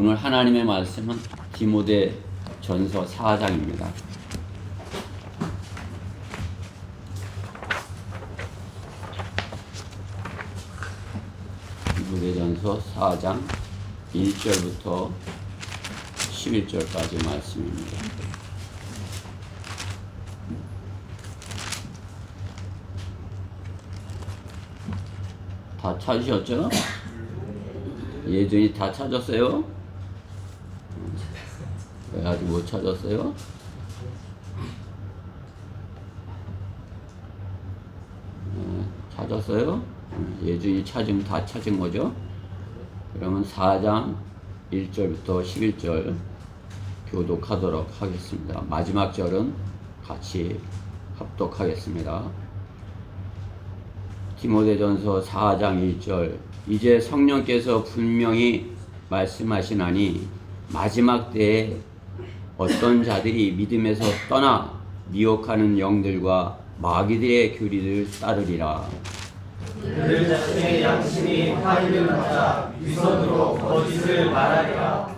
오늘 하나님의 말씀은 디모데 전서 4장입니다. 디모데 전서 4장 1절부터 11절까지 말씀입니다. 다 찾으셨죠? 예전이 다 찾았어요? 왜 아직 못 찾았어요? 찾았어요? 예준이 찾으면 다 찾은 거죠? 그러면 4장 1절부터 11절 교독하도록 하겠습니다. 마지막 절은 같이 합독하겠습니다. 디모데전서 4장 1절 이제 성령께서 분명히 말씀하시나니 마지막 때에 어떤 자들이 믿음에서 떠나 미혹하는 영들과 마귀들의 교리를 따르리라. 그들 자신의 양심이 파임을 받아 위선으로 거짓을 말하리라.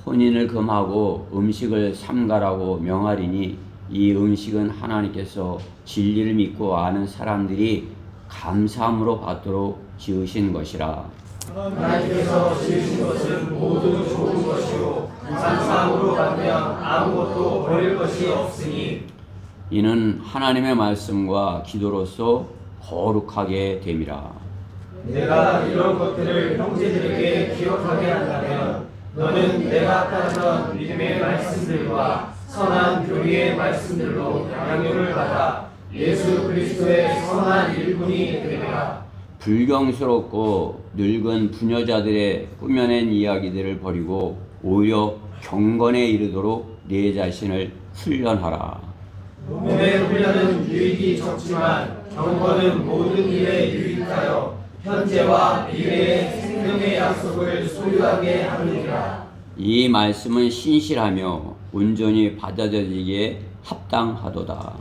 혼인을 금하고 음식을 삼가라고 명하리니 이 음식은 하나님께서 진리를 믿고 아는 사람들이 감사함으로 받도록 지으신 것이라. 하나님께서 지으신 것은 모두 좋은 것이요 감사함으로 받으면 아무것도 버릴 것이 없으니 이는 하나님의 말씀과 기도로서 거룩하게 됨이라. 내가 이런 것들을 형제들에게 기억하게 한다면 너는 내가 따르던 믿음의 말씀들과 선한 교리의 말씀들로 양육을 받아 예수 그리스도의 선한 일꾼이 되리라. 불경스럽고 늙은 부녀자들의 꾸며낸 이야기들을 버리고 오히려 경건에 이르도록 내 자신을 훈련하라. 몸의 훈련은 유익이 적지만 경건은 모든 일에 유익하여 현재와 미래의 생명의 약속을 소유하게 하느니라. 이 말씀은 신실하며 온전히 받아들이기에 합당하도다.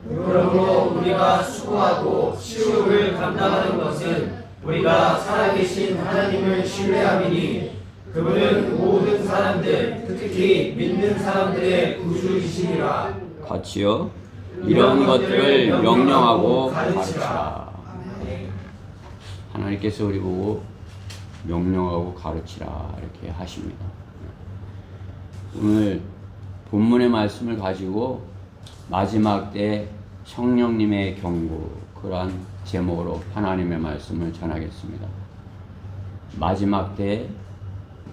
그러므로 우리가 수고하고 치욕을 감당하는 것은 우리가 살아계신 하나님을 신뢰함이니 그분은 모든 사람들 특히 믿는 사람들의 구주이시니라. 같이요. 이런 것들을 명령하고 가르치라. 하나님께서 우리 보고 명령하고 가르치라 이렇게 하십니다. 오늘 본문의 말씀을 가지고 마지막 때 성령님의 경고 그러한 제목으로 하나님의 말씀을 전하겠습니다. 마지막 때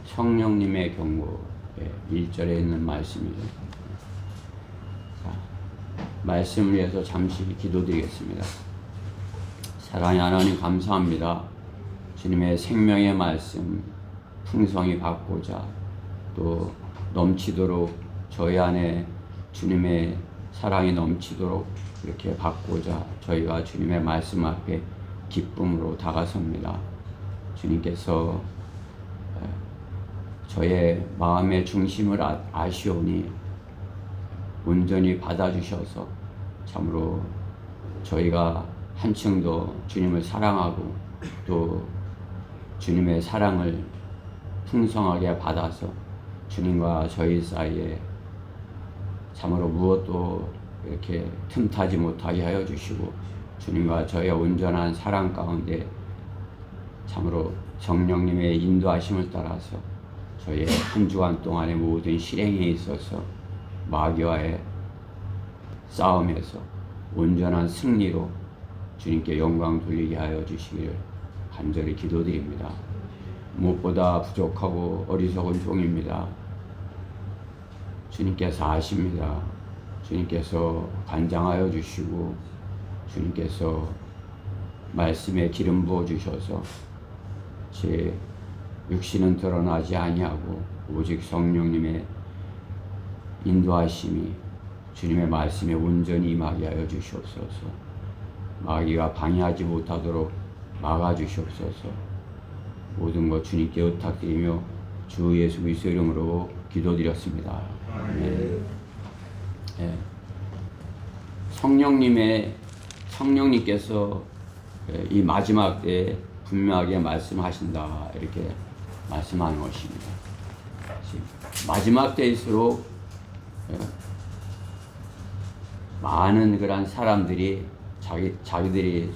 성령님의 경고 1절에 있는 말씀이죠. 자, 말씀을 위해서 잠시 기도드리겠습니다. 사랑의 하나님 감사합니다. 주님의 생명의 말씀 풍성히 받고자 또 넘치도록 저희 안에 주님의 사랑이 넘치도록 이렇게 받고자 저희가 주님의 말씀 앞에 기쁨으로 다가섭니다. 주님께서 저의 마음의 중심을 아시오니 온전히 받아주셔서 참으로 저희가 한층 더 주님을 사랑하고 또 주님의 사랑을 풍성하게 받아서 주님과 저희 사이에 참으로 무엇도 이렇게 틈타지 못하게 하여 주시고 주님과 저의 온전한 사랑 가운데 참으로 성령님의 인도하심을 따라서 저의 한 주간 동안의 모든 실행에 있어서 마귀와의 싸움에서 온전한 승리로 주님께 영광 돌리게 하여 주시기를 간절히 기도드립니다. 무엇보다 부족하고 어리석은 종입니다. 주님께서 아십니다. 주님께서 간장하여 주시고 주님께서 말씀에 기름 부어 주셔서 제 육신은 드러나지 아니하고 오직 성령님의 인도하심이 주님의 말씀에 온전히 임하게 하여 주시옵소서. 마귀가 방해하지 못하도록 막아 주시옵소서. 모든 것 주님께 의탁드리며 주 예수 그리스도 이름으로 기도드렸습니다. 네. 네. 성령님께서 이 마지막 때에 분명하게 말씀하신다 이렇게 말씀하는 것입니다. 마지막 때일수록 많은 그런 사람들이 자기들이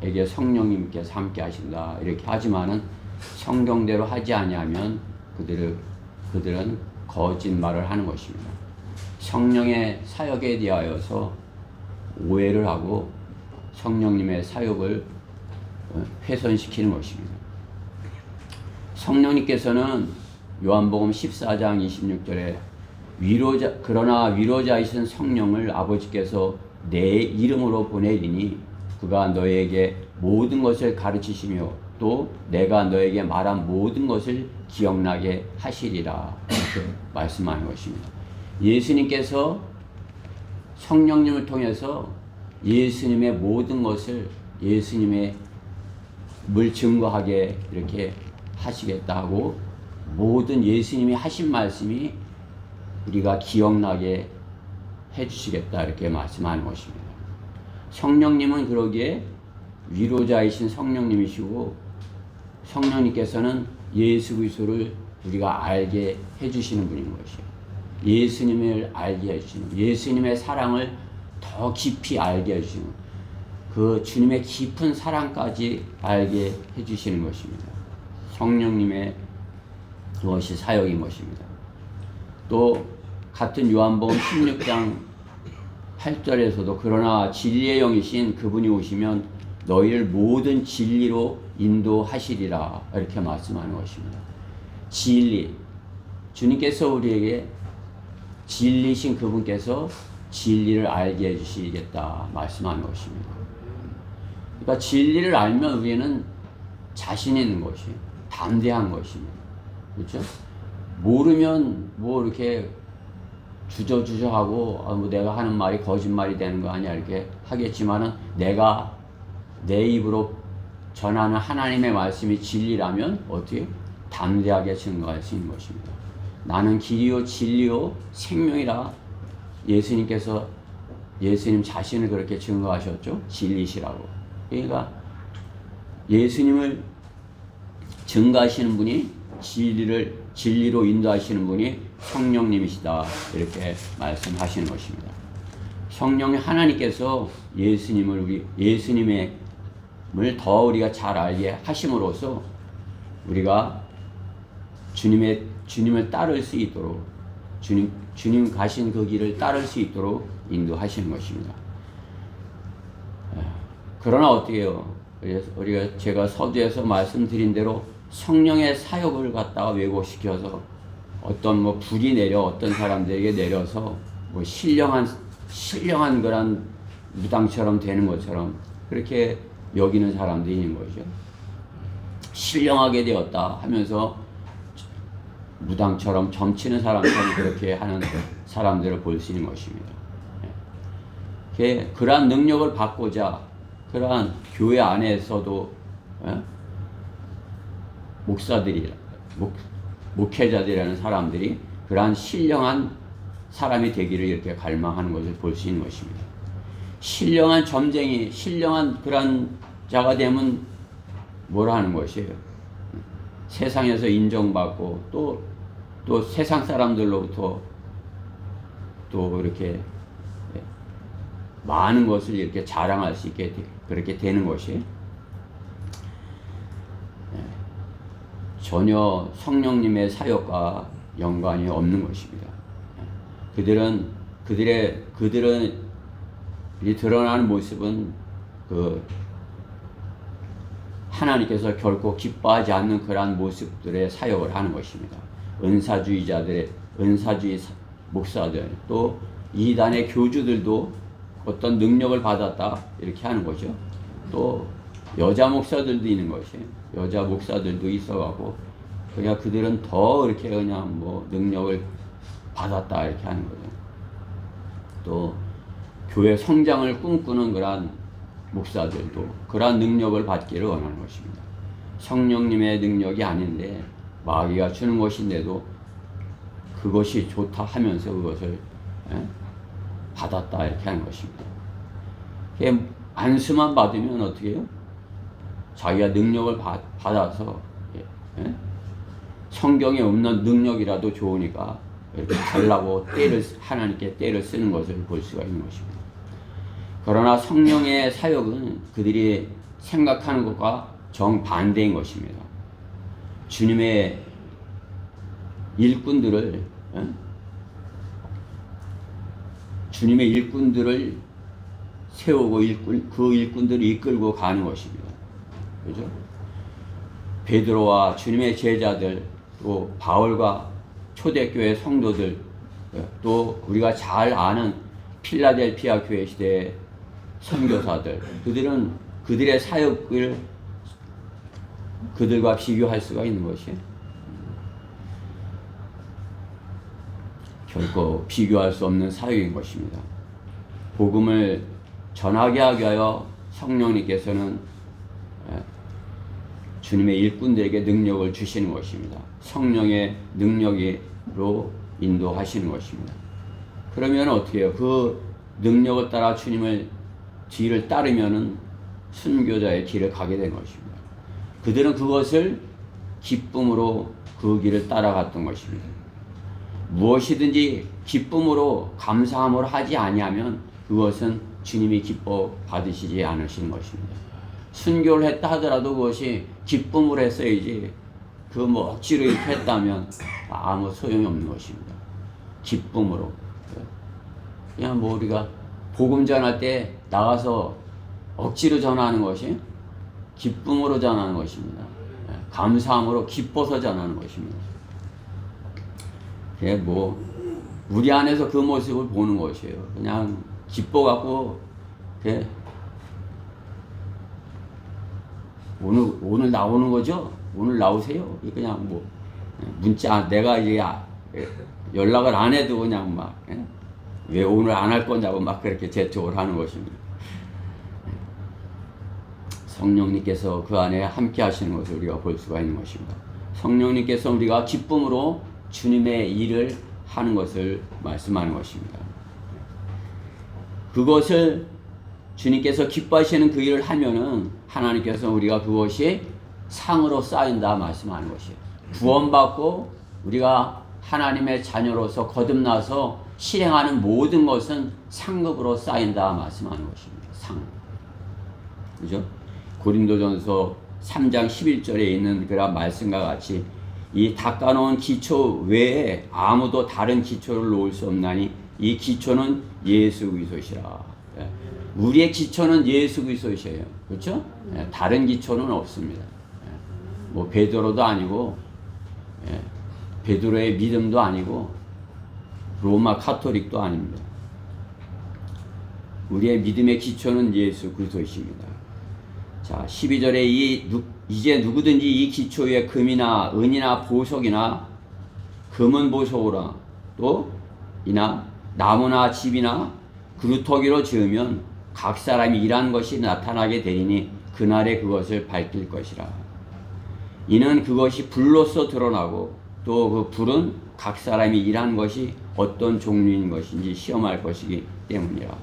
에게 성령님께서 함께 하신다 이렇게 하지만은 성경대로 하지 아니하면 그들은 거짓말을 하는 것입니다. 성령의 사역에 대하여서 오해를 하고 성령님의 사역을 훼손시키는 것입니다. 성령님께서는 요한복음 14장 26절에 그러나 위로자이신 성령을 아버지께서 내 이름으로 보내리니 그가 너에게 모든 것을 가르치시며 또 내가 너에게 말한 모든 것을 기억나게 하시리라 이렇게 말씀하는 것입니다. 예수님께서 성령님을 통해서 예수님의 모든 것을 예수님의 물 증거하게 이렇게 하시겠다고 모든 예수님이 하신 말씀이 우리가 기억나게 해주시겠다 이렇게 말씀하는 것입니다. 성령님은 그러기에 위로자이신 성령님이시고 성령님께서는 예수 그리스도를 우리가 알게 해주시는 분인 것이에요. 예수님을 알게 해주시는 예수님의 사랑을 더 깊이 알게 해주시는 그 주님의 깊은 사랑까지 알게 해주시는 것입니다. 성령님의 그것이 사역인 것입니다. 또 같은 요한복음 16장 8절에서도 그러나 진리의 영이신 그분이 오시면 너희를 모든 진리로 인도하시리라 이렇게 말씀하는 것입니다. 진리, 주님께서 우리에게 진리신 그분께서 진리를 알게 해주시겠다 말씀하는 것입니다. 그러니까 진리를 알면 우리는 자신 있는 것이 담대한 것입니다. 그렇죠? 모르면 뭐 이렇게 주저하고 뭐 내가 하는 말이 거짓말이 되는 거 아니야 이렇게 하겠지만은 내가 내 입으로 전하는 하나님의 말씀이 진리라면 어떻게 담대하게 증거할 수 있는 것입니다. 나는 길이요 진리요 생명이라 예수님께서 예수님 자신을 그렇게 증거하셨죠. 진리시라고. 그러니까 예수님을 증거하시는 분이 진리로 인도하시는 분이 성령님이시다 이렇게 말씀하시는 것입니다. 성령의 하나님께서 예수님을 더 우리가 잘 알게 하심으로써 우리가 주님을 따를 수 있도록 주님 가신 그 길을 따를 수 있도록 인도하시는 것입니다. 그러나 어떻게 해요? 우리가 제가 서두에서 말씀드린 대로 성령의 사역을 갖다가 왜곡시켜서 어떤 뭐 불이 내려 어떤 사람들에게 내려서 뭐 신령한 그런 무당처럼 되는 것처럼 그렇게 여기는 사람들이 있는 거죠. 신령하게 되었다 하면서 무당처럼 점치는 사람처럼 그렇게 하는 사람들을 볼 수 있는 것입니다. 그러한 능력을 받고자 그러한 교회 안에서도 목회자들이라는 사람들이 그러한 신령한 사람이 되기를 이렇게 갈망하는 것을 볼 수 있는 것입니다. 신령한 점쟁이, 신령한 그런 자가 되면 뭐라 하는 것이에요? 세상에서 인정받고 또 세상 사람들로부터 또 이렇게 많은 것을 이렇게 자랑할 수 있게 그렇게 되는 것이 전혀 성령님의 사역과 연관이 없는 것입니다. 그들은 이 드러나는 모습은 하나님께서 결코 기뻐하지 않는 그러한 모습들의 사역을 하는 것입니다. 은사주의 목사들 또 이단의 교주들도 어떤 능력을 받았다 이렇게 하는 거죠. 또 여자 목사들도 있는 것이 여자 목사들도 있어가고 그냥 그들은 더 이렇게 그냥 뭐 능력을 받았다 이렇게 하는 거죠. 또 교회 성장을 꿈꾸는 그러한 목사들도 그러한 능력을 받기를 원하는 것입니다. 성령님의 능력이 아닌데 마귀가 주는 것인데도 그것이 좋다 하면서 그것을 받았다 이렇게 하는 것입니다. 안수만 받으면 어떻게 해요? 자기가 능력을 받아서 성경에 없는 능력이라도 좋으니까 이렇게 달라고 하나님께 때를 쓰는 것을 볼 수가 있는 것입니다. 그러나 성령의 사역은 그들이 생각하는 것과 정반대인 것입니다. 주님의 일꾼들을 세우고 그 일꾼들을 이끌고 가는 것입니다. 그죠? 베드로와 주님의 제자들, 또 바울과 초대교회 성도들, 또 우리가 잘 아는 필라델피아 교회 시대의 선교사들, 그들은 그들의 사역을 그들과 비교할 수가 있는 것이 결코 비교할 수 없는 사역인 것입니다. 복음을 전하게 하기 위하여 성령님께서는 주님의 일꾼들에게 능력을 주시는 것입니다. 성령의 능력으로 인도하시는 것입니다. 그러면 어떻게 해요? 그 능력을 따라 주님을 뒤를 따르면은 순교자의 길을 가게 된 것입니다. 그들은 그것을 기쁨으로 그 길을 따라갔던 것입니다. 무엇이든지 기쁨으로 감사함으로 하지 아니하면 그것은 주님이 기뻐 받으시지 않으시는 것입니다. 순교를 했다 하더라도 그것이 기쁨으로 했어야지 그 뭐 억지로 이렇게 했다면 아무 소용이 없는 것입니다. 기쁨으로. 그냥 뭐 우리가 복음 전할 때 나가서 억지로 전하는 것이 기쁨으로 전하는 것입니다. 감사함으로 기뻐서 전하는 것입니다. 그게 뭐 우리 안에서 그 모습을 보는 것이에요. 그냥 기뻐갖고 오늘 나오는 거죠? 오늘 나오세요? 그냥 뭐 문자 내가 이제 연락을 안 해도 그냥 막 왜 오늘 안 할 거냐고 막 그렇게 재촉을 하는 것입니다. 성령님께서 그 안에 함께 하시는 것을 우리가 볼 수가 있는 것입니다. 성령님께서 우리가 기쁨으로 주님의 일을 하는 것을 말씀하는 것입니다. 그것을 주님께서 기뻐하시는 그 일을 하면은 하나님께서 우리가 그것이 상으로 쌓인다 말씀하는 것이에요. 구원받고 우리가 하나님의 자녀로서 거듭나서 실행하는 모든 것은 상급으로 쌓인다 말씀하는 것입니다. 상. 그죠? 고린도전서 3장 11절에 있는 그런 말씀과 같이 이 닦아놓은 기초 외에 아무도 다른 기초를 놓을 수 없나니 이 기초는 예수 그리스도시라. 우리의 기초는 예수 그리스도시에요. 그렇죠? 다른 기초는 없습니다. 뭐 베드로도 아니고 베드로의 믿음도 아니고 로마 카톨릭도 아닙니다. 우리의 믿음의 기초는 예수 그리스도이십니다. 자, 12절에 이제 누구든지 이 기초 위에 금이나 은이나 보석이나 금은 보석으로 또 이나 나무나 집이나 그루터기로 지으면 각 사람이 일한 것이 나타나게 되리니 그날에 그것을 밝힐 것이라. 이는 그것이 불로써 드러나고 또 그 불은 각 사람이 일한 것이 어떤 종류인 것인지 시험할 것이기 때문이라.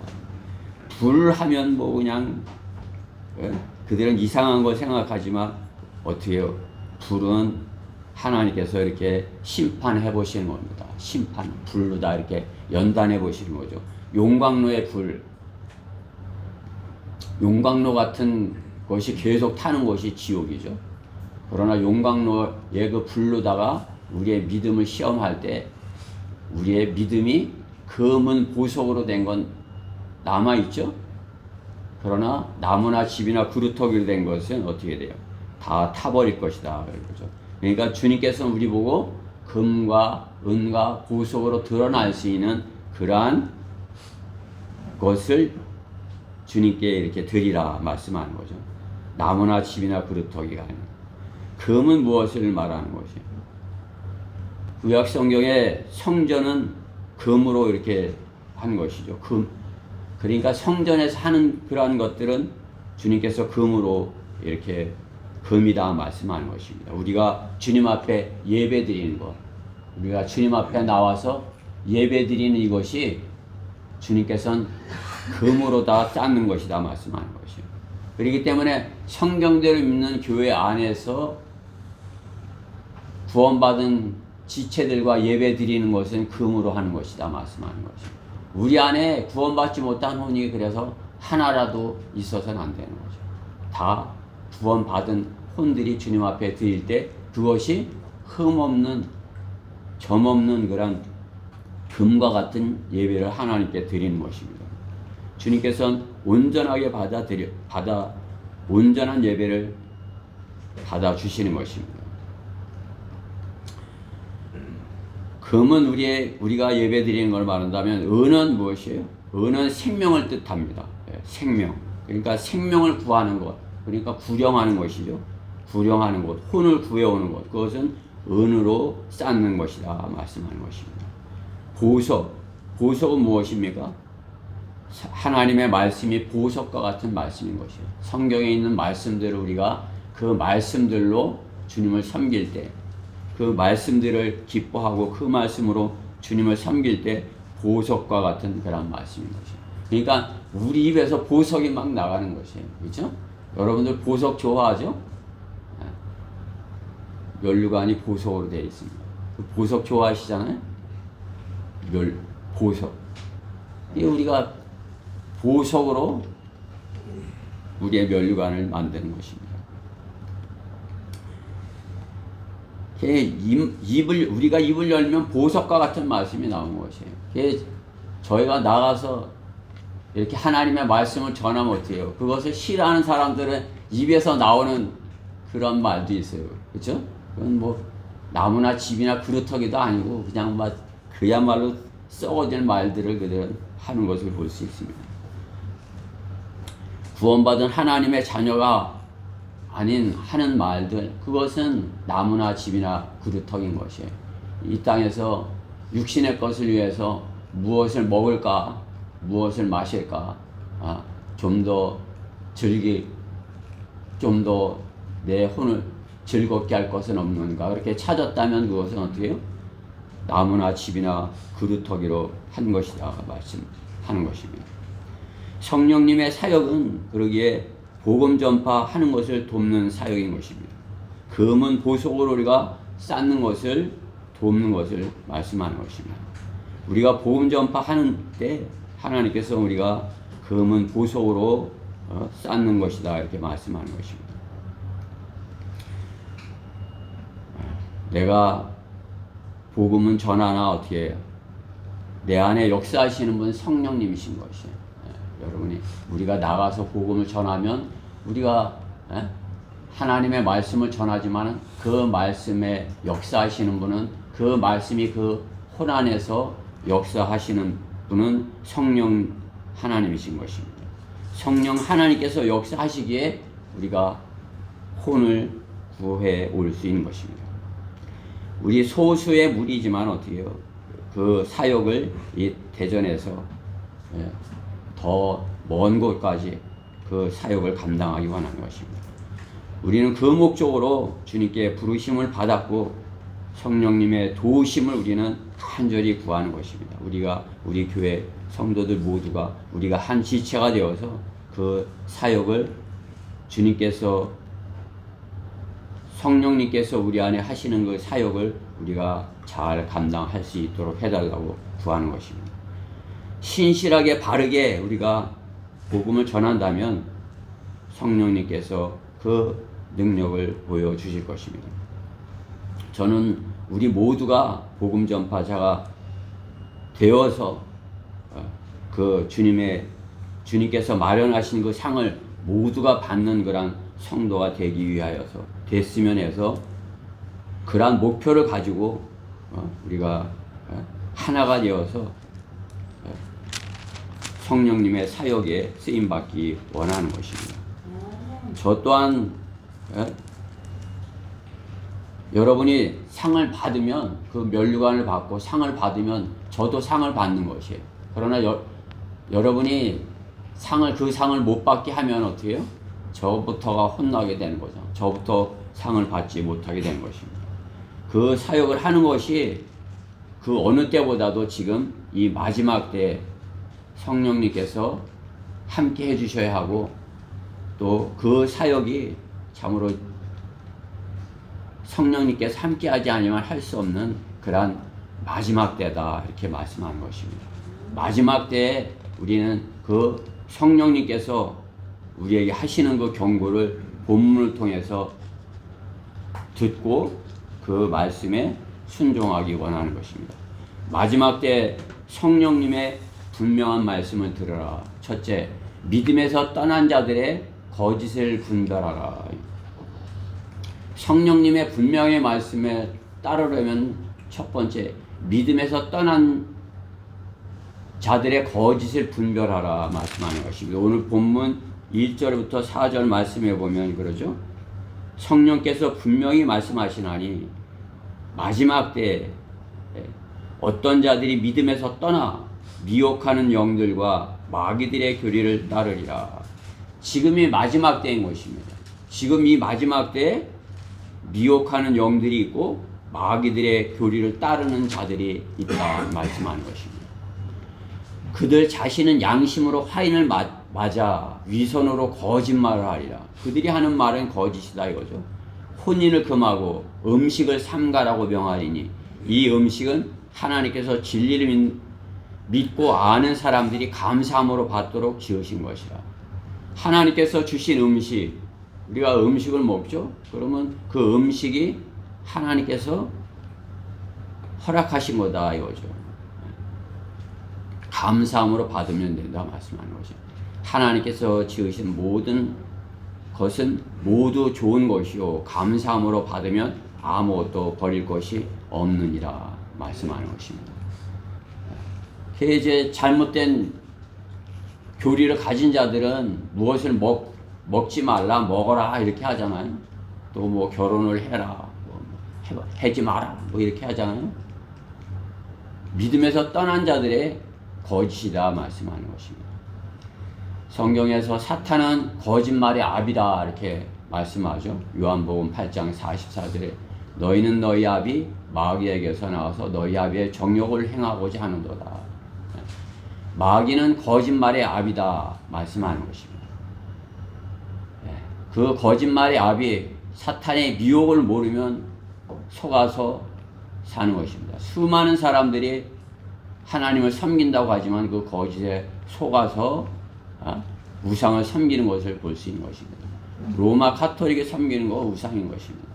불 하면 뭐 그냥 그들은 이상한 거 생각하지만 어떻게 해요? 불은 하나님께서 이렇게 심판해 보시는 겁니다. 심판, 불로 다 이렇게 연단해 보시는 거죠. 용광로의 불, 용광로 같은 것이 계속 타는 것이 지옥이죠. 그러나 용광로의 그 불로다가 우리의 믿음을 시험할 때 우리의 믿음이 금은 보석으로 된 건 남아있죠. 그러나 나무나 집이나 그루터기로 된 것은 어떻게 돼요? 다 타버릴 것이다. 그렇죠? 그러니까 주님께서는 우리 보고 금과 은과 보석으로 드러날 수 있는 그러한 것을 주님께 이렇게 드리라 말씀하는 거죠. 나무나 집이나 그루터기가 아니라. 금은 무엇을 말하는 것이에요? 구약 성경의 성전은 금으로 이렇게 한 것이죠. 금. 그러니까 성전에서 하는 그러한 것들은 주님께서 금으로 이렇게 금이다 말씀하는 것입니다. 우리가 주님 앞에 예배 드리는 것, 우리가 주님 앞에 나와서 예배 드리는 이것이 주님께서는 금으로 다 쌓는 것이다 말씀하는 것이에요. 그렇기 때문에 성경대로 믿는 교회 안에서 구원받은 지체들과 예배 드리는 것은 금으로 하는 것이다 말씀하는 것이. 우리 안에 구원받지 못한 혼이 그래서 하나라도 있어서는 안 되는 거죠. 다 구원받은 혼들이 주님 앞에 드릴 때 그것이 흠없는 점없는 그런 금과 같은 예배를 하나님께 드리는 것입니다. 주님께서는 온전하게 온전한 예배를 받아 주시는 것입니다. 금은 우리가 예배 드리는 걸 말한다면 은은 무엇이에요? 은은 생명을 뜻합니다. 생명. 그러니까 생명을 구하는 것. 그러니까 구령하는 것이죠. 구령하는 것. 혼을 구해오는 것. 그것은 은으로 쌓는 것이다 말씀하는 것입니다. 보석은 무엇입니까? 하나님의 말씀이 보석과 같은 말씀인 것이에요. 성경에 있는 말씀들을 우리가 그 말씀들로 주님을 섬길 때, 그 말씀들을 기뻐하고 그 말씀으로 주님을 섬길 때 보석과 같은 그런 말씀인 것이에요. 그러니까 우리 입에서 보석이 막 나가는 것이에요. 그렇죠? 여러분들 보석 좋아하죠? 면류관이 보석으로 되어 있습니다. 그 보석 좋아하시잖아요? 보석. 이 우리가 보석으로 우리의 면류관을 만드는 것입니다. 우리가 입을 열면 보석과 같은 말씀이 나오는 것이에요. 저희가 나가서 이렇게 하나님의 말씀을 전하면 어떻게 해요? 그것을 싫어하는 사람들은 입에서 나오는 그런 말도 있어요. 그렇죠? 그건 뭐 나무나 집이나 그루터기도 아니고 그냥 막 그야말로 썩어질 말들을 그대로 하는 것을 볼 수 있습니다. 구원받은 하나님의 자녀가 아닌 하는 말들, 그것은 나무나 집이나 그루터기인 것이에요. 이 땅에서 육신의 것을 위해서 무엇을 먹을까, 무엇을 마실까, 좀 더 내 혼을 즐겁게 할 것은 없는가, 그렇게 찾았다면 그것은 어떻게 해요? 나무나 집이나 그루터기로 한 것이다 말씀하는 것입니다. 성령님의 사역은 그러기에 복음 전파하는 것을 돕는 사역인 것입니다. 금은 보석으로 우리가 쌓는 것을 돕는 것을 말씀하는 것입니다. 우리가 복음 전파하는 때 하나님께서 우리가 금은 보석으로 쌓는 것이다 이렇게 말씀하는 것입니다. 내가 복음은 전하나 어떻게 해요? 내 안에 역사하시는 분 성령님이신 것이에요. 여러분이 우리가 나가서 복음을 전하면 우리가 하나님의 말씀을 전하지만 그 말씀에 역사하시는 분은 그 말씀이 그 혼 안에서 역사하시는 분은 성령 하나님이신 것입니다. 성령 하나님께서 역사하시기에 우리가 혼을 구해 올 수 있는 것입니다. 우리 소수의 무리지만 어떻게 해요? 그 사역을 이 대전에서 더 먼 곳까지 그 사역을 감당하기 원하는 것입니다. 우리는 그 목적으로 주님께 부르심을 받았고 성령님의 도우심을 우리는 간절히 구하는 것입니다. 우리 교회 성도들 모두가 우리가 한 지체가 되어서 그 사역을 성령님께서 우리 안에 하시는 그 사역을 우리가 잘 감당할 수 있도록 해달라고 구하는 것입니다. 신실하게 바르게 우리가 복음을 전한다면 성령님께서 그 능력을 보여주실 것입니다. 저는 우리 모두가 복음 전파자가 되어서 그 주님께서 마련하신 그 상을 모두가 받는 그런 성도가 되기 위하여서 됐으면 해서 그러한 목표를 가지고 우리가 하나가 되어서 성령님의 사역에 쓰임받기 원하는 것입니다. 저 또한 여러분이 상을 받으면 그 면류관을 받고 상을 받으면 저도 상을 받는 것이에요. 그러나 여러분이 그 상을 못 받게 하면 어떻게 해요? 저부터가 혼나게 되는 거죠. 저부터 상을 받지 못하게 되는 것입니다. 그 사역을 하는 것이 그 어느 때보다도 지금 이 마지막 때 성령님께서 함께 해주셔야 하고 또 그 사역이 참으로 성령님께서 함께하지 않으면 할 수 없는 그러한 마지막 때다 이렇게 말씀하는 것입니다. 마지막 때에 우리는 그 성령님께서 우리에게 하시는 그 경고를 본문을 통해서 듣고 그 말씀에 순종하기 원하는 것입니다. 마지막 때 성령님의 분명한 말씀을 들으라. 첫째, 믿음에서 떠난 자들의 거짓을 분별하라. 성령님의 분명의 말씀에 따르려면 첫 번째, 믿음에서 떠난 자들의 거짓을 분별하라 말씀하는 것입니다. 오늘 본문 1절부터 4절 말씀해 보면 그러죠. 성령께서 분명히 말씀하시나니 마지막 때에 어떤 자들이 믿음에서 떠나 미혹하는 영들과 마귀들의 교리를 따르리라. 지금이 마지막 때인 것입니다. 지금 이 마지막 때에 미혹하는 영들이 있고 마귀들의 교리를 따르는 자들이 있다 말씀하는 것입니다. 그들 자신은 양심으로 화인을 맞아 위선으로 거짓말을 하리라. 그들이 하는 말은 거짓이다 이거죠. 혼인을 금하고 음식을 삼가라고 명하리니 이 음식은 하나님께서 진리를 믿고 아는 사람들이 감사함으로 받도록 지으신 것이라. 하나님께서 주신 음식, 우리가 음식을 먹죠. 그러면 그 음식이 하나님께서 허락하신 거다 이거죠. 감사함으로 받으면 된다 말씀하는 거죠. 하나님께서 지으신 모든 것은 모두 좋은 것이요 감사함으로 받으면 아무것도 버릴 것이 없느니라 말씀하는 것입니다. 이제 잘못된 교리를 가진 자들은 무엇을 먹지 말라 먹어라 이렇게 하잖아요. 또 뭐 결혼을 해라 뭐 하지 마라 뭐 이렇게 하잖아요. 믿음에서 떠난 자들의 거짓이다 말씀하는 것입니다. 성경에서 사탄은 거짓말의 아비다 이렇게 말씀하죠. 요한복음 8장 44절에 너희는 너희 아비 마귀에게서 나와서 너희 아비의 정욕을 행하고자 하는도다. 마귀는 거짓말의 아비다 말씀하는 것입니다. 그 거짓말의 아비 사탄의 미혹을 모르면 속아서 사는 것입니다. 수많은 사람들이 하나님을 섬긴다고 하지만 그 거짓에 속아서 우상을 섬기는 것을 볼 수 있는 것입니다. 로마 카톨릭이 섬기는 거 우상인 것입니다.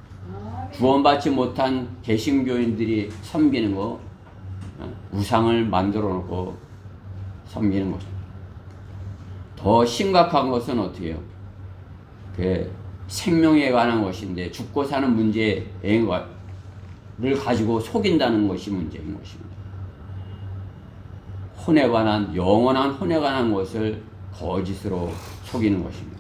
구원받지 못한 개신교인들이 섬기는 거 우상을 만들어 놓고 섬기는 거죠. 더 심각한 것은 어떻게 해요? 그 생명에 관한 것인데 죽고 사는 문제를 가지고 속인다는 것이 문제인 것입니다. 혼에 관한 영원한 혼에 관한 것을 거짓으로 속이는 것입니다.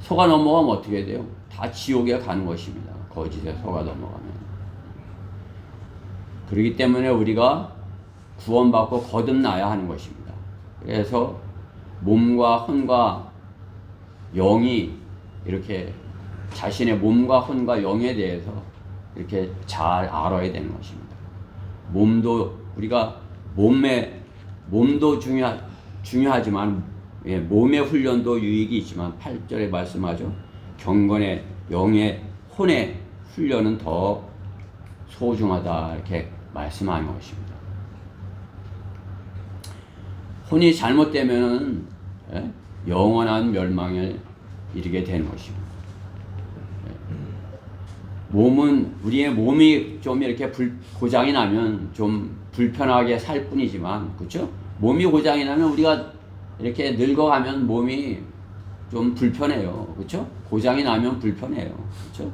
속아 넘어가면 어떻게 돼요? 다 지옥에 가는 것입니다. 거짓에 속아 넘어가면. 그렇기 때문에 우리가 구원받고 거듭나야 하는 것입니다. 그래서 몸과 혼과 영이 이렇게 자신의 몸과 혼과 영에 대해서 이렇게 잘 알아야 되는 것입니다. 몸도 우리가 몸도 중요하지만 몸의 훈련도 유익이 있지만 8절에 말씀하죠. 경건의 영의 혼의 훈련은 더 소중하다 이렇게 말씀하는 것입니다. 혼이 잘못되면 영원한 멸망에 이르게 되는 것입니다. 우리의 몸이 좀 이렇게 고장이 나면 좀 불편하게 살 뿐이지만, 그렇죠? 몸이 고장이 나면 우리가 이렇게 늙어가면 몸이 좀 불편해요. 그렇죠? 고장이 나면 불편해요. 그렇죠?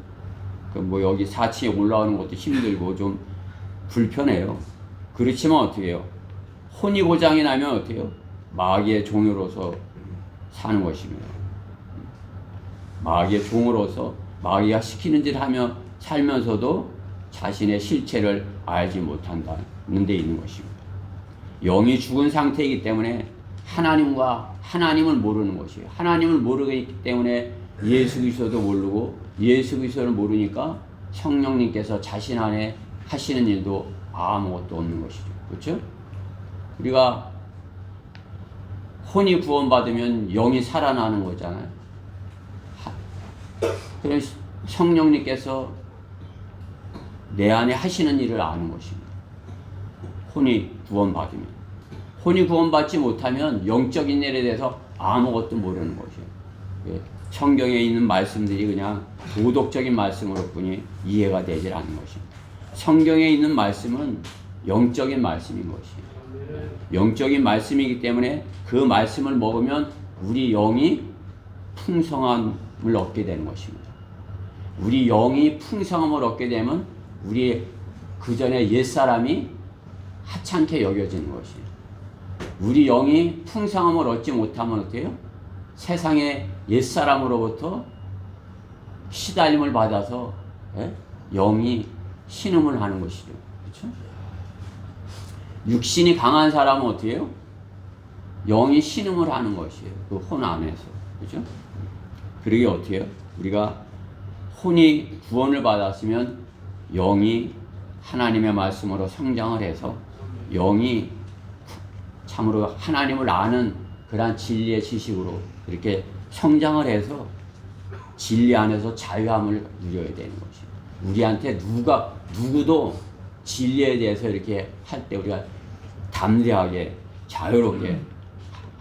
뭐 여기 4층에 올라오는 것도 힘들고 좀 불편해요. 그렇지만 어떻게 해요? 혼이 고장이 나면 어떻게 해요? 마귀의 종으로서 사는 것입니다. 마귀의 종으로서 마귀가 시키는 짓을 하며 살면서도 자신의 실체를 알지 못한다는 데 있는 것입니다. 영이 죽은 상태이기 때문에 하나님을 모르는 것이에요. 하나님을 모르기 때문에 예수 그리스도도 모르고 예수 그리스도를 모르니까 성령님께서 자신 안에 하시는 일도 아무것도 없는 것이죠. 그렇죠? 우리가 혼이 구원받으면 영이 살아나는 거잖아요. 그래서 성령님께서 내 안에 하시는 일을 아는 것입니다. 혼이 구원받으면. 혼이 구원받지 못하면 영적인 일에 대해서 아무것도 모르는 것이에요. 예, 성경에 있는 말씀들이 그냥 도덕적인 말씀으로 뿐이 이해가 되질 않는 것입니다. 성경에 있는 말씀은 영적인 말씀인 것이에요. 영적인 말씀이기 때문에 그 말씀을 먹으면 우리 영이 풍성함을 얻게 되는 것입니다. 우리 영이 풍성함을 얻게 되면 우리 그 전에 옛사람이 하찮게 여겨지는 것이에요. 우리 영이 풍성함을 얻지 못하면 어때요? 세상의 옛사람으로부터 시달림을 받아서 영이 신음을 하는 것이죠. 그렇죠? 육신이 강한 사람은 어떻게 해요? 영이 신음을 하는 것이에요. 그 혼 안에서. 그렇죠? 그러게 어떻게 해요? 우리가 혼이 구원을 받았으면 영이 하나님의 말씀으로 성장을 해서 영이 참으로 하나님을 아는 그러한 진리의 지식으로 이렇게 성장을 해서 진리 안에서 자유함을 누려야 되는 것이에요. 우리한테 누구도 진리에 대해서 이렇게 할 때 우리가 담대하게 자유롭게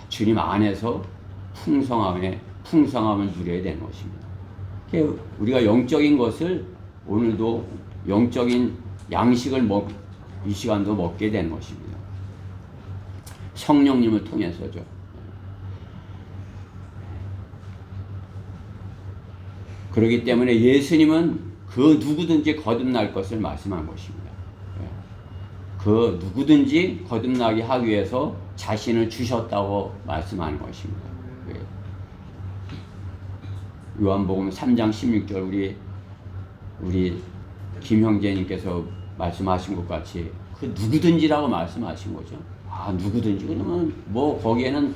주님 안에서 풍성함을 누려야 되는 것입니다. 우리가 영적인 것을 오늘도 영적인 양식을 이 시간도 먹게 되는 것입니다. 성령님을 통해서죠. 그렇기 때문에 예수님은 그 누구든지 거듭날 것을 말씀한 것입니다. 그 누구든지 거듭나게 하기 위해서 자신을 주셨다고 말씀하는 것입니다. 요한복음 3장 16절 우리 김형제님께서 말씀하신 것 같이 그 누구든지라고 말씀하신 거죠. 아, 누구든지 그러면 뭐 거기에는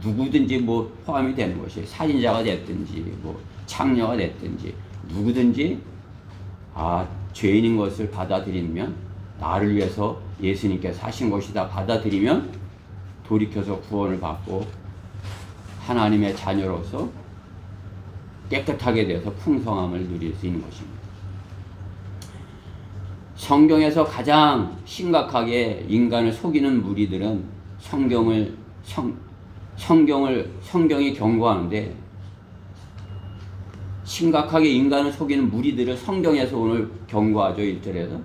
누구든지 뭐 포함이 되는 것이 살인자가 됐든지 뭐 창녀가 됐든지 누구든지 죄인인 것을 받아들이면 나를 위해서 예수님께서 하신 것이다 받아들이면 돌이켜서 구원을 받고 하나님의 자녀로서 깨끗하게 되어서 풍성함을 누릴 수 있는 것입니다. 성경에서 가장 심각하게 인간을 속이는 무리들은 성경이 경고하는데 심각하게 인간을 속이는 무리들을 성경에서 오늘 경고하죠. 1절에서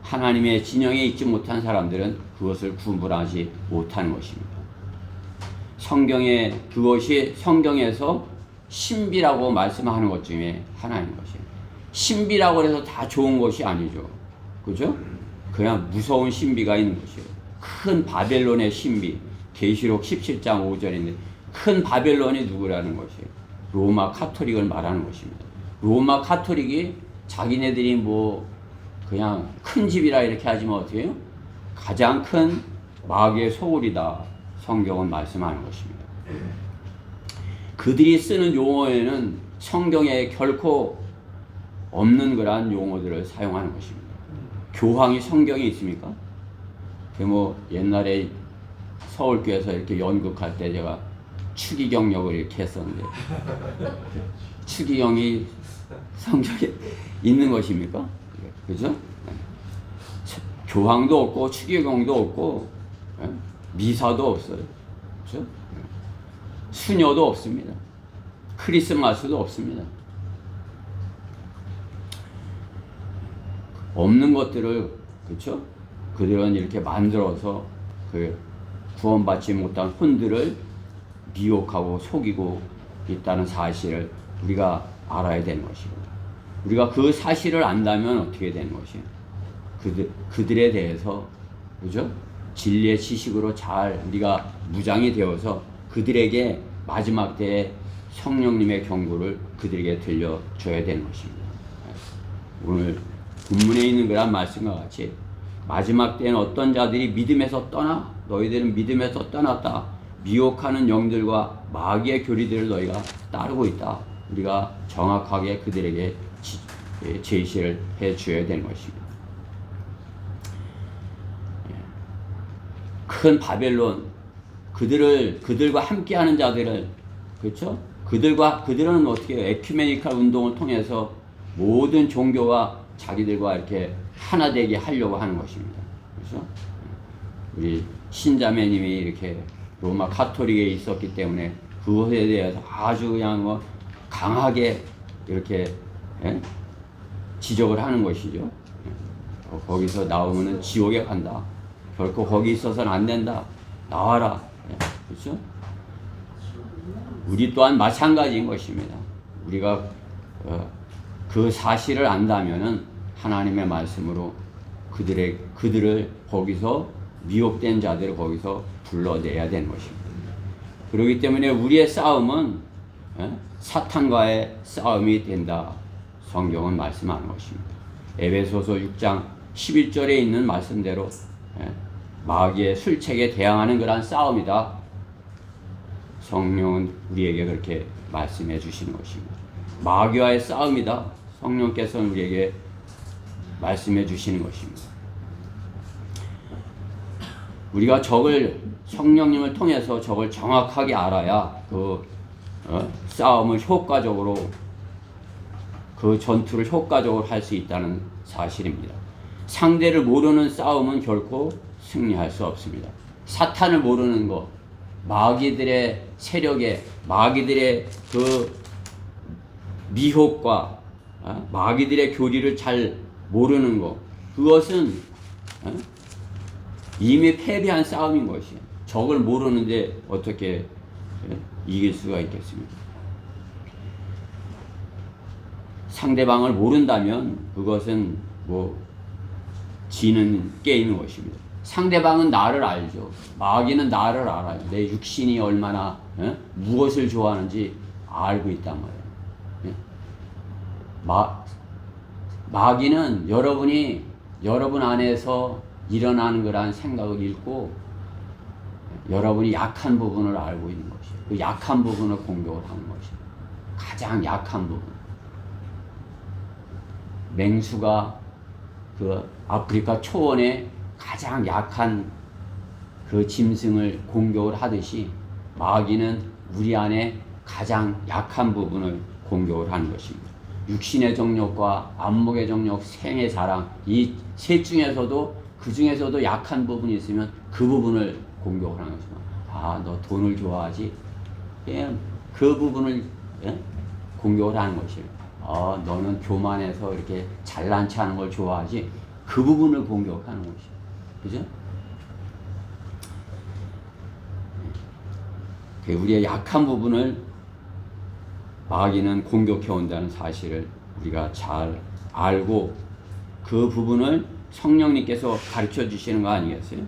하나님의 진영에 있지 못한 사람들은 그것을 구분하지 못하는 것입니다. 그것이 성경에서 신비라고 말씀하는 것 중에 하나인 것이에요. 신비라고 해서 다 좋은 것이 아니죠. 그죠? 그냥 무서운 신비가 있는 것이에요. 큰 바벨론의 신비, 계시록 17장 5절인데 큰 바벨론이 누구라는 것이에요. 로마 카톨릭을 말하는 것입니다. 로마 카톨릭이 자기네들이 뭐 그냥 큰 집이라 이렇게 하지만 어떻게 해요? 가장 큰 마귀의 소굴이다. 성경은 말씀하는 것입니다. 그들이 쓰는 용어에는 성경에 결코 없는 그러한 용어들을 사용하는 것입니다. 교황이 성경에 있습니까? 뭐 옛날에 서울교회에서 이렇게 연극할 때 제가 추기경역을 이렇게 했었는데 추기경이 성경에 있는 것입니까? 그죠? 교황도 없고 추기경도 없고 미사도 없어요. 그죠? 수녀도 없습니다. 크리스마스도 없습니다. 없는 것들을 그렇죠? 그들은 이렇게 만들어서 그 구원받지 못한 혼들을 미혹하고 속이고 있다는 사실을 우리가 알아야 되는 것입니다. 우리가 그 사실을 안다면 어떻게 되는 것이에요? 그들에 대해서 그죠? 진리의 지식으로 잘 우리가 무장이 되어서 그들에게 마지막 때에 성령님의 경고를 그들에게 들려줘야 되는 것입니다. 오늘 본문에 있는 그런 말씀과 같이 마지막 때에는 어떤 자들이 믿음에서 너희들은 믿음에서 떠났다. 미혹하는 영들과 마귀의 교리들을 너희가 따르고 있다. 우리가 정확하게 그들에게 제시를 해줘야 되는 것입니다. 큰 바벨론, 그들과 함께하는 자들을, 그렇죠? 그들은 어떻게 해요? 에큐메니컬 운동을 통해서 모든 종교가 자기들과 이렇게 하나 되게 하려고 하는 것입니다. 그렇죠? 우리 신자매님이 이렇게 로마 카톨릭에 있었기 때문에 그것에 대해서 아주 그냥 뭐 강하게 이렇게 지적을 하는 것이죠. 거기서 나오면은 지옥에 간다. 결코 거기 있어서는 안 된다. 나와라. 그렇죠? 우리 또한 마찬가지인 것입니다. 우리가 그 사실을 안다면은 하나님의 말씀으로 그들을 거기서 미혹된 자들을 거기서 불러내야 되는 것입니다. 그렇기 때문에 우리의 싸움은 사탄과의 싸움이 된다. 성경은 말씀하는 것입니다. 에베소서 6장 11절에 있는 말씀대로 마귀의 술책에 대항하는 그러한 싸움이다. 성령은 우리에게 그렇게 말씀해 주시는 것입니다. 마귀와의 싸움이다. 성령께서는 우리에게 말씀해 주시는 것입니다. 우리가 성령님을 통해서 적을 정확하게 알아야 그 싸움을 효과적으로, 그 전투를 효과적으로 할 수 있다는 사실입니다. 상대를 모르는 싸움은 결코 승리할 수 없습니다. 사탄을 모르는 것, 마귀들의 세력에, 마귀들의 그 미혹과 마귀들의 교리를 잘 모르는 것, 그것은 이미 패배한 싸움인 것이에요. 적을 모르는데 어떻게 이길 수가 있겠습니까? 상대방을 모른다면 그것은 뭐 지는 게임인 것입니다. 상대방은 나를 알죠. 마귀는 나를 알아요. 내 육신이 얼마나 무엇을 좋아하는지 알고 있단 말이에요. 마귀는 여러분 안에서 일어나는 거란 생각을 읽고 여러분이 약한 부분을 알고 있는 것이에요. 그 약한 부분을 공격을 하는 것이에요. 가장 약한 부분. 맹수가 그 아프리카 초원에 가장 약한 그 짐승을 공격을 하듯이 마귀는 우리 안에 가장 약한 부분을 공격을 하는 것입니다. 육신의 정욕과 안목의 정욕, 생의 자랑, 이 셋 중에서도 그 중에서도 약한 부분이 있으면 그 부분을 공격을 하는 것입니다. 너 돈을 좋아하지? 그 부분을 공격을 하는 것이에요. 너는 교만해서 이렇게 잘난 체 하는 걸 좋아하지? 그 부분을 공격하는 것이에요. 그죠? 우리의 약한 부분을 마귀는 공격해 온다는 사실을 우리가 잘 알고 그 부분을 성령님께서 가르쳐 주시는 거 아니겠어요?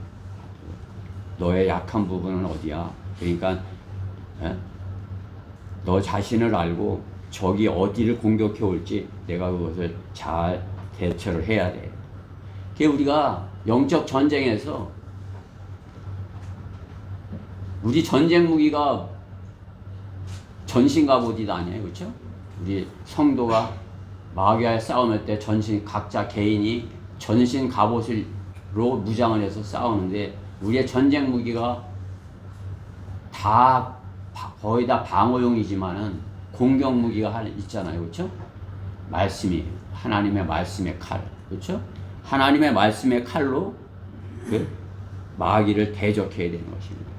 너의 약한 부분은 어디야? 그러니까 너 자신을 알고 적이 어디를 공격해 올지 내가 그것을 잘 대처를 해야 돼. 우리가 영적 전쟁에서 우리 전쟁 무기가 전신 갑옷이 아니에요, 그렇죠? 우리 성도가 마귀와의 싸움할 때 각자 개인이 전신 갑옷으로 무장을 해서 싸우는데 우리의 전쟁 무기가 거의 다 방어용이지만은 공격 무기가 있잖아요, 그렇죠? 말씀이 하나님의 말씀의 칼, 그렇죠? 하나님의 말씀의 칼로 그 마귀를 대적해야 되는 것입니다.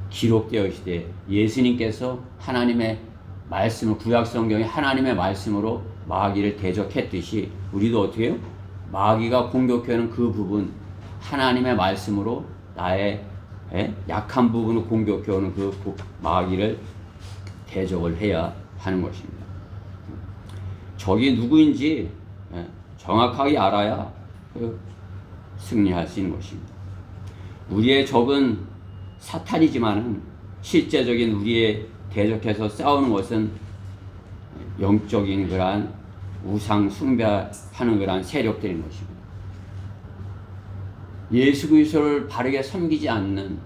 기록되어 있으되 예수님께서 하나님의 말씀을 구약 성경에 하나님의 말씀으로 마귀를 대적했듯이 우리도 어떻게 해요? 마귀가 공격하는 그 부분 하나님의 말씀으로 나의 약한 부분을 공격해오는 그 마귀를 대적을 해야 하는 것입니다. 적이 누구인지 정확하게 알아야 승리할 수 있는 것입니다. 우리의 적은 사탄이지만 실제적인 우리의 대적해서 싸우는 것은 영적인 그러한 우상 숭배하는 그러한 세력들인 것입니다. 예수 그리스도를 바르게 섬기지 않는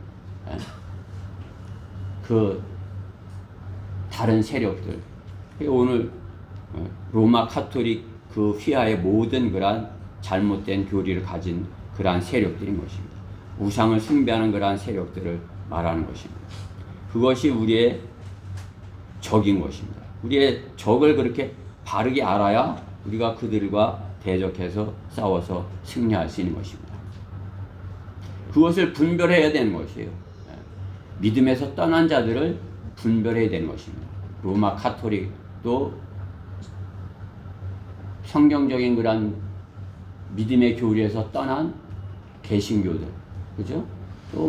그 다른 세력들, 오늘 로마 카톨릭 그 휘하의 모든 그러한 잘못된 교리를 가진 그러한 세력들인 것입니다. 우상을 숭배하는 그러한 세력들을 말하는 것입니다. 그것이 우리의 적인 것입니다. 우리의 적을 그렇게 바르게 알아야 우리가 그들과 대적해서 싸워서 승리할 수 있는 것입니다. 그것을 분별해야 되는 것이에요. 믿음에서 떠난 자들을 분별해야 되는 것입니다. 로마 카톨릭도 성경적인 그런 믿음의 교리에서 떠난 개신교들, 그죠? 또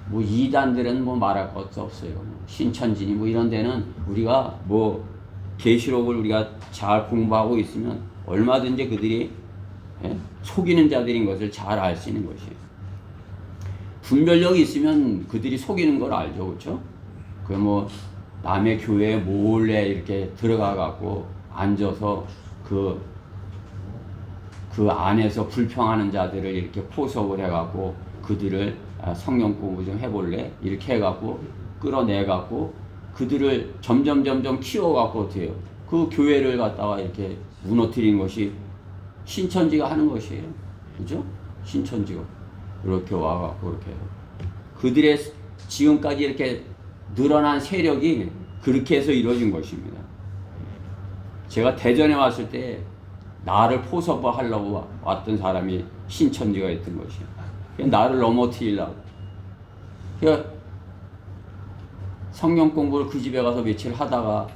뭐 이단들은 뭐 말할 것도 없어요. 신천지니 뭐 이런 데는 우리가 뭐 계시록을 우리가 잘 공부하고 있으면 얼마든지 그들이 속이는 자들인 것을 잘 알 수 있는 것이에요. 분별력이 있으면 그들이 속이는 걸 알죠, 그렇죠? 그 뭐 남의 교회에 몰래 이렇게 들어가 갖고 앉아서 그 안에서 불평하는 자들을 이렇게 포섭을 해갖고 그들을 성경 공부 좀 해볼래? 이렇게 해갖고 끌어내갖고 그들을 점점 키워갖고 어떻게 해요? 그 교회를 갖다가 이렇게 무너뜨리는 것이 신천지가 하는 것이에요. 그죠? 신천지가. 이렇게 와갖고 이렇게 해요. 그들의 지금까지 이렇게 늘어난 세력이 그렇게 해서 이루어진 것입니다. 제가 대전에 왔을 때 나를 포섭하려고 왔던 사람이 신천지가 있던 것이에요. 나를 넘어뜨리려고. 그러니까 성경 공부를 그 집에 가서 며칠 하다가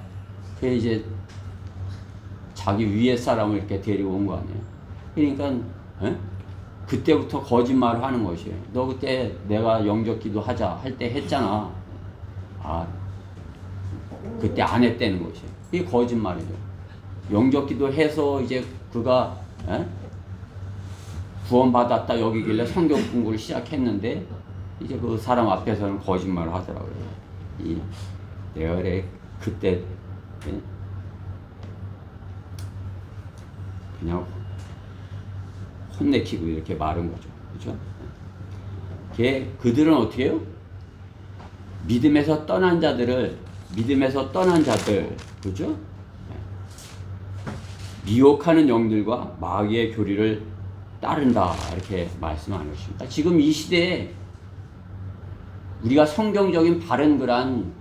그 이제 자기 위에 사람을 이렇게 데리고 온 거 아니에요. 그러니까 그때부터 거짓말을 하는 것이에요. 너 그때 내가 영접기도 하자 할 때 했잖아. 그때 안 했다는 것이에요. 이게 거짓말이죠. 영접기도 해서 이제 그가 구원받았다 여기길래 성경 공부를 시작했는데 이제 그 사람 앞에서는 거짓말을 하더라고요. 내가 그래 그때 그냥 혼내키고 이렇게 말한 거죠. 그죠? 그들은 어떻게 해요? 믿음에서 떠난 자들, 그죠? 미혹하는 영들과 마귀의 교리를 따른다. 이렇게 말씀하는 것입니다. 지금 이 시대에 우리가 성경적인 바른 그런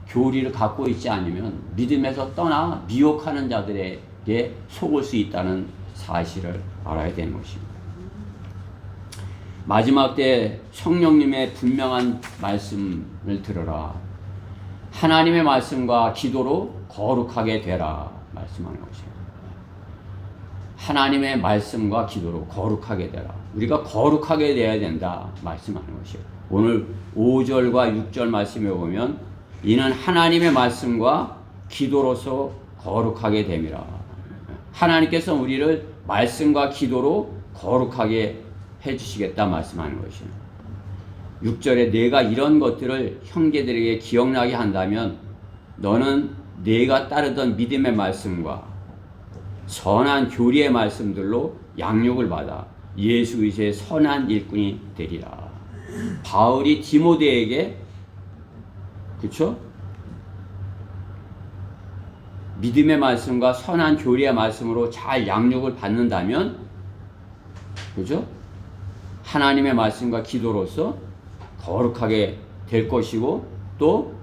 교리를 갖고 있지 않으면 믿음에서 떠나 미혹하는 자들에게 속을 수 있다는 사실을 알아야 되는 것입니다. 마지막 때 성령님의 분명한 말씀을 들어라. 하나님의 말씀과 기도로 거룩하게 되라. 말씀하는 것이에요. 하나님의 말씀과 기도로 거룩하게 되라. 우리가 거룩하게 되어야 된다. 말씀하는 것이에요. 오늘 5절과 6절 말씀에 보면 이는 하나님의 말씀과 기도로서 거룩하게 됨이라. 하나님께서 우리를 말씀과 기도로 거룩하게 해주시겠다 말씀하는 것이에요. 6절에 내가 이런 것들을 형제들에게 기억나게 한다면 너는 내가 따르던 믿음의 말씀과 선한 교리의 말씀들로 양육을 받아 예수 그리스도의 선한 일꾼이 되리라. 바울이 디모데에게 그렇죠? 믿음의 말씀과 선한 교리의 말씀으로 잘 양육을 받는다면 그렇죠? 하나님의 말씀과 기도로서 거룩하게 될 것이고 또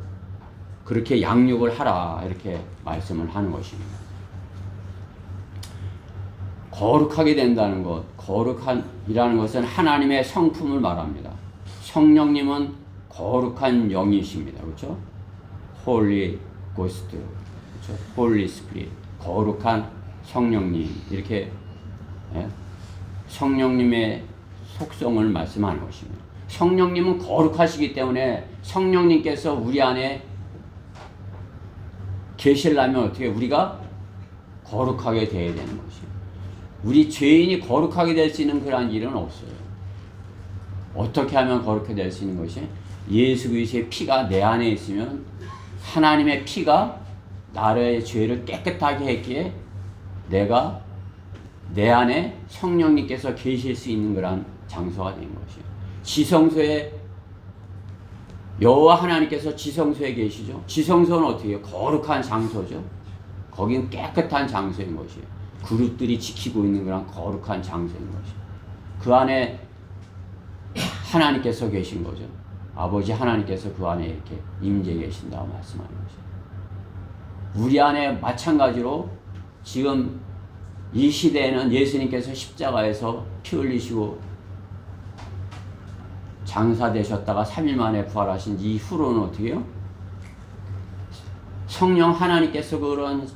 그렇게 양육을 하라 이렇게 말씀을 하는 것입니다. 거룩하게 된다는 것, 거룩한이라는 것은 하나님의 성품을 말합니다. 성령님은 거룩한 영이십니다. 그렇죠? Holy Ghost, 그렇죠? Holy Spirit, 거룩한 성령님 이렇게 성령님의 속성을 말씀하는 것입니다. 성령님은 거룩하시기 때문에 성령님께서 우리 안에 계시려면 어떻게 우리가 거룩하게 되어야 되는 것이에요. 우리 죄인이 거룩하게 될 수 있는 그러한 일은 없어요. 어떻게 하면 거룩하게 될 수 있는 것이? 예수 그리스도의 피가 내 안에 있으면 하나님의 피가 나의 죄를 깨끗하게 했기에 내가 내 안에 성령님께서 계실 수 있는 그러한 장소가 된 것이에요. 지성소에 여호와 하나님께서 지성소에 계시죠. 지성소는 어떻게 해요? 거룩한 장소죠. 거기는 깨끗한 장소인 것이에요. 그룹들이 지키고 있는 그런 거룩한 장소인 것이에요. 그 안에 하나님께서 계신 거죠. 아버지 하나님께서 그 안에 이렇게 임재 계신다고 말씀하는 것이에요. 우리 안에 마찬가지로 지금 이 시대에는 예수님께서 십자가에서 피 흘리시고 장사되셨다가 3일 만에 부활하신 이후로는 어떻게 해요? 성령 하나님께서 그런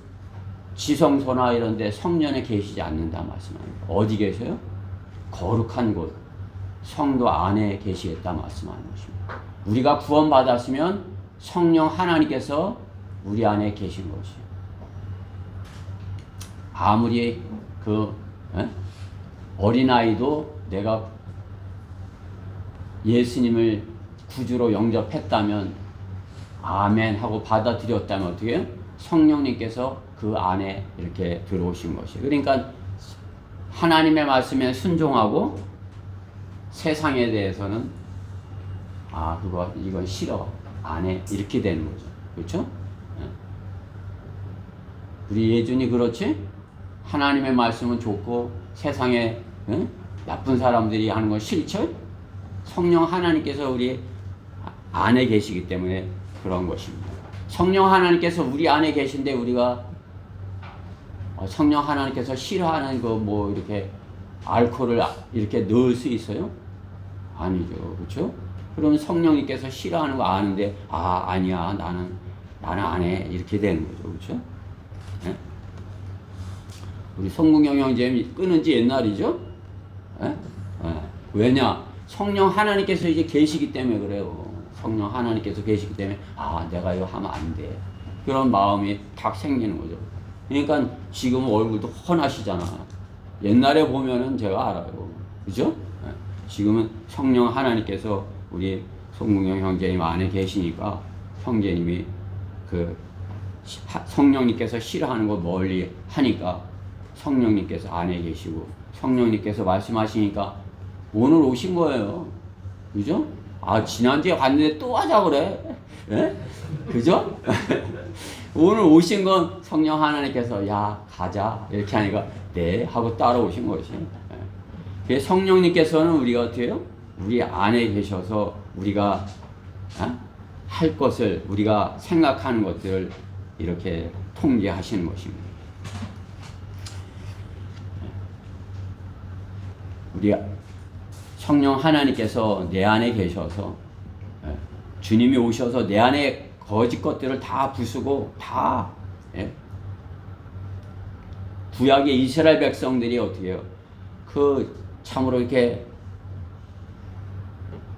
지성소나 이런 데 성전에 계시지 않는다 말씀합니다. 어디 계세요? 거룩한 곳, 성도 안에 계시겠다 말씀하는 것입니다. 우리가 구원받았으면 성령 하나님께서 우리 안에 계신 것이에요. 아무리 어린아이도 내가 예수님을 구주로 영접했다면 아멘 하고 받아들였다면 어떻게 해요? 성령님께서 그 안에 이렇게 들어오신 것이에요. 그러니까 하나님의 말씀에 순종하고 세상에 대해서는 이건 싫어 안 해 이렇게 되는 거죠. 그렇죠? 우리 예준이 그렇지? 하나님의 말씀은 좋고 세상에 나쁜 사람들이 하는 건 싫죠? 성령 하나님께서 우리 안에 계시기 때문에 그런 것입니다. 성령 하나님께서 우리 안에 계신데 우리가 성령 하나님께서 싫어하는 이렇게 알코올을 이렇게 넣을 수 있어요? 아니죠. 그렇죠? 그러면 성령님께서 싫어하는 거 아는데 아니야 나는 안 해 이렇게 되는 거죠. 그렇죠? 네? 우리 송국영 형제님 끊은 지 옛날이죠? 네? 네. 왜냐? 성령 하나님께서 이제 계시기 때문에 그래요. 성령 하나님께서 계시기 때문에 내가 이거 하면 안 돼. 그런 마음이 딱 생기는 거죠. 그러니까 지금 얼굴도 훤하시잖아. 옛날에 보면은 제가 알아요. 그죠? 네. 지금은 성령 하나님께서 우리 송국영 형제님 안에 계시니까 형제님이 성령님께서 싫어하는 거 멀리 하니까 성령님께서 안에 계시고 성령님께서 말씀하시니까 오늘 오신 거예요. 그죠? 지난주에 갔는데 또 하자 그래. 예? 그죠? 오늘 오신 건 성령 하나님께서 야 가자 이렇게 하니까 네 하고 따라오신 것이. 그래서 성령님께서는 우리가 어떻게 해요? 우리 안에 계셔서 우리가 할 것을 우리가 생각하는 것들을 이렇게 통제하시는 것입니다. 우리 성령 하나님께서 내 안에 계셔서 주님이 오셔서 내 안에 거짓 것들을 다 부수고 다 구약의 이스라엘 백성들이 어떻게 해요? 참으로 이렇게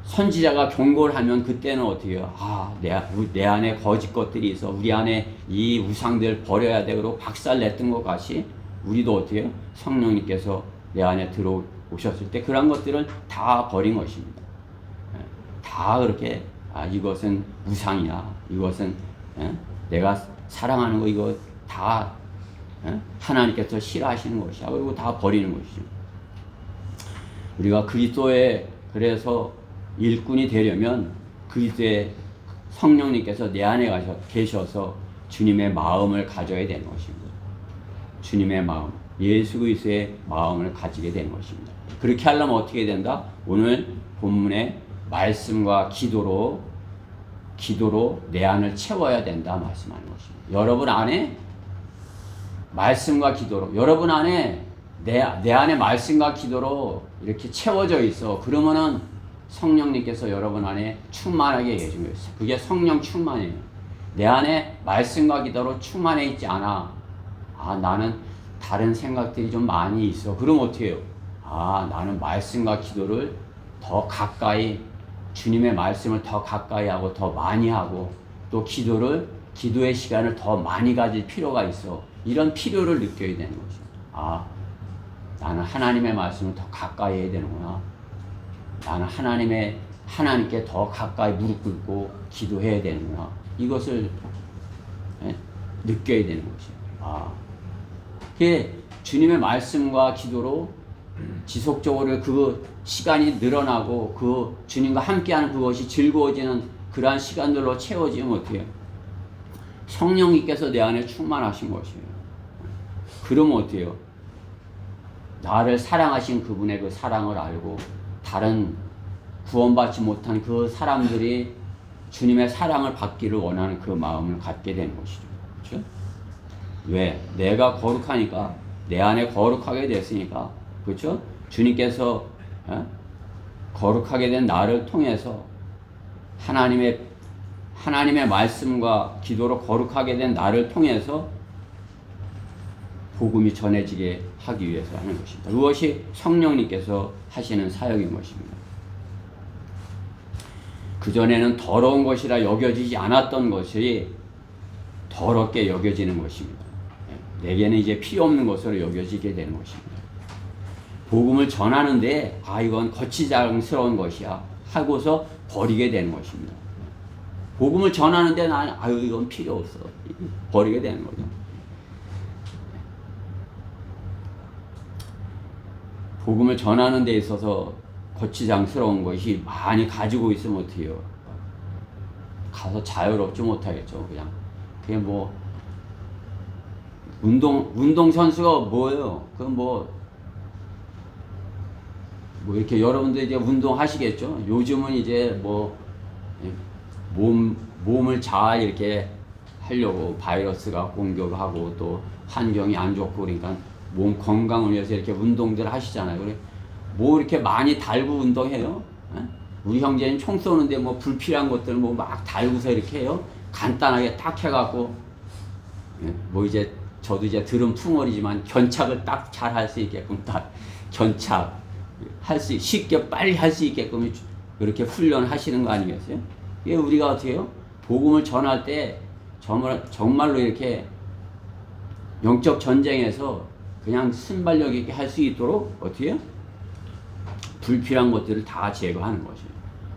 선지자가 경고를 하면 그때는 어떻게 해요? 내 안에 거짓 것들이 있어. 우리 안에 이 우상들 버려야 돼. 그러고 박살냈던 것 같이 우리도 어떻게 해요? 성령님께서 내 안에 들어오셨을 때 그런 것들을 다 버린 것입니다. 다 그렇게 이것은 우상이야. 이것은 내가 사랑하는 거 이거 다 하나님께서 싫어하시는 것이야. 그리고 다 버리는 것이죠. 우리가 그리스도의 그래서 일꾼이 되려면 그리스도의 성령님께서 내 안에 계셔서 주님의 마음을 가져야 되는 것입니다. 주님의 마음, 예수 그리스도의 마음을 가지게 되는 것입니다. 그렇게 하려면 어떻게 된다? 오늘 본문의 말씀과 기도로 내 안을 채워야 된다 말씀하는 것입니다. 여러분 안에 말씀과 기도로 여러분 안에 내 안에 말씀과 기도로 이렇게 채워져 있어. 그러면은 성령님께서 여러분 안에 충만하게 계신 거예요. 그게 성령 충만이에요. 내 안에 말씀과 기도로 충만해 있지 않아. 나는 다른 생각들이 좀 많이 있어. 그럼 어떻게 해요? 나는 말씀과 기도를 더 가까이 주님의 말씀을 더 가까이 하고 더 많이 하고 또 기도의 시간을 더 많이 가질 필요가 있어. 이런 필요를 느껴야 되는 거죠. 나는 하나님의 말씀을 더 가까이 해야 되는구나. 나는 하나님께 더 가까이 무릎 꿇고 기도해야 되는구나. 이것을 느껴야 되는 것이에요. 그게 주님의 말씀과 기도로 지속적으로 그 시간이 늘어나고 그 주님과 함께하는 그것이 즐거워지는 그러한 시간들로 채워지면 어떻게 해요? 성령님께서 내 안에 충만하신 것이에요. 그러면 어떻게 해요? 나를 사랑하신 그분의 그 사랑을 알고 다른 구원받지 못한 그 사람들이 주님의 사랑을 받기를 원하는 그 마음을 갖게 되는 것이죠. 그렇죠? 왜? 내가 거룩하니까, 내 안에 거룩하게 됐으니까, 그렇죠? 주님께서 거룩하게 된 나를 통해서 하나님의 말씀과 기도로 거룩하게 된 나를 통해서 복음이 전해지게 하기 위해서 하는 것입니다. 그것이 성령님께서 하시는 사역인 것입니다. 그전에는 더러운 것이라 여겨지지 않았던 것이 더럽게 여겨지는 것입니다. 내게는 이제 필요 없는 것으로 여겨지게 되는 것입니다. 복음을 전하는데 이건 거치장스러운 것이야 하고서 버리게 되는 것입니다. 복음을 전하는데 나는 이건 필요 없어 버리게 되는 거죠. 복음을 전하는 데 있어서 거치장스러운 것이 많이 가지고 있으면 어떻게 해요? 가서 자유롭지 못하겠죠. 그냥 뭐 운동 선수가 뭐예요? 그럼 뭐 이렇게 여러분들 이제 운동하시겠죠? 요즘은 이제 몸을 잘 이렇게 하려고 바이러스가 공격하고 또 환경이 안 좋고 그러니까 몸 건강을 위해서 이렇게 운동들 하시잖아요. 그래 뭐 이렇게 많이 달고 운동해요? 우리 형제는 총 쏘는데 불필요한 것들 막 달고서 이렇게 해요? 간단하게 딱 해갖고 이제 저도 이제 들은 풍월이지만 견착을 딱 잘 할 수 있게끔 딱 견착 쉽게 빨리 할 수 있게끔 이렇게 훈련하시는 거 아니겠어요? 이게 우리가 어떻게 해요? 복음을 전할 때 정말로 이렇게 영적 전쟁에서 그냥 순발력 있게 할 수 있도록 어떻게 해요? 불필요한 것들을 다 제거하는 것이에요.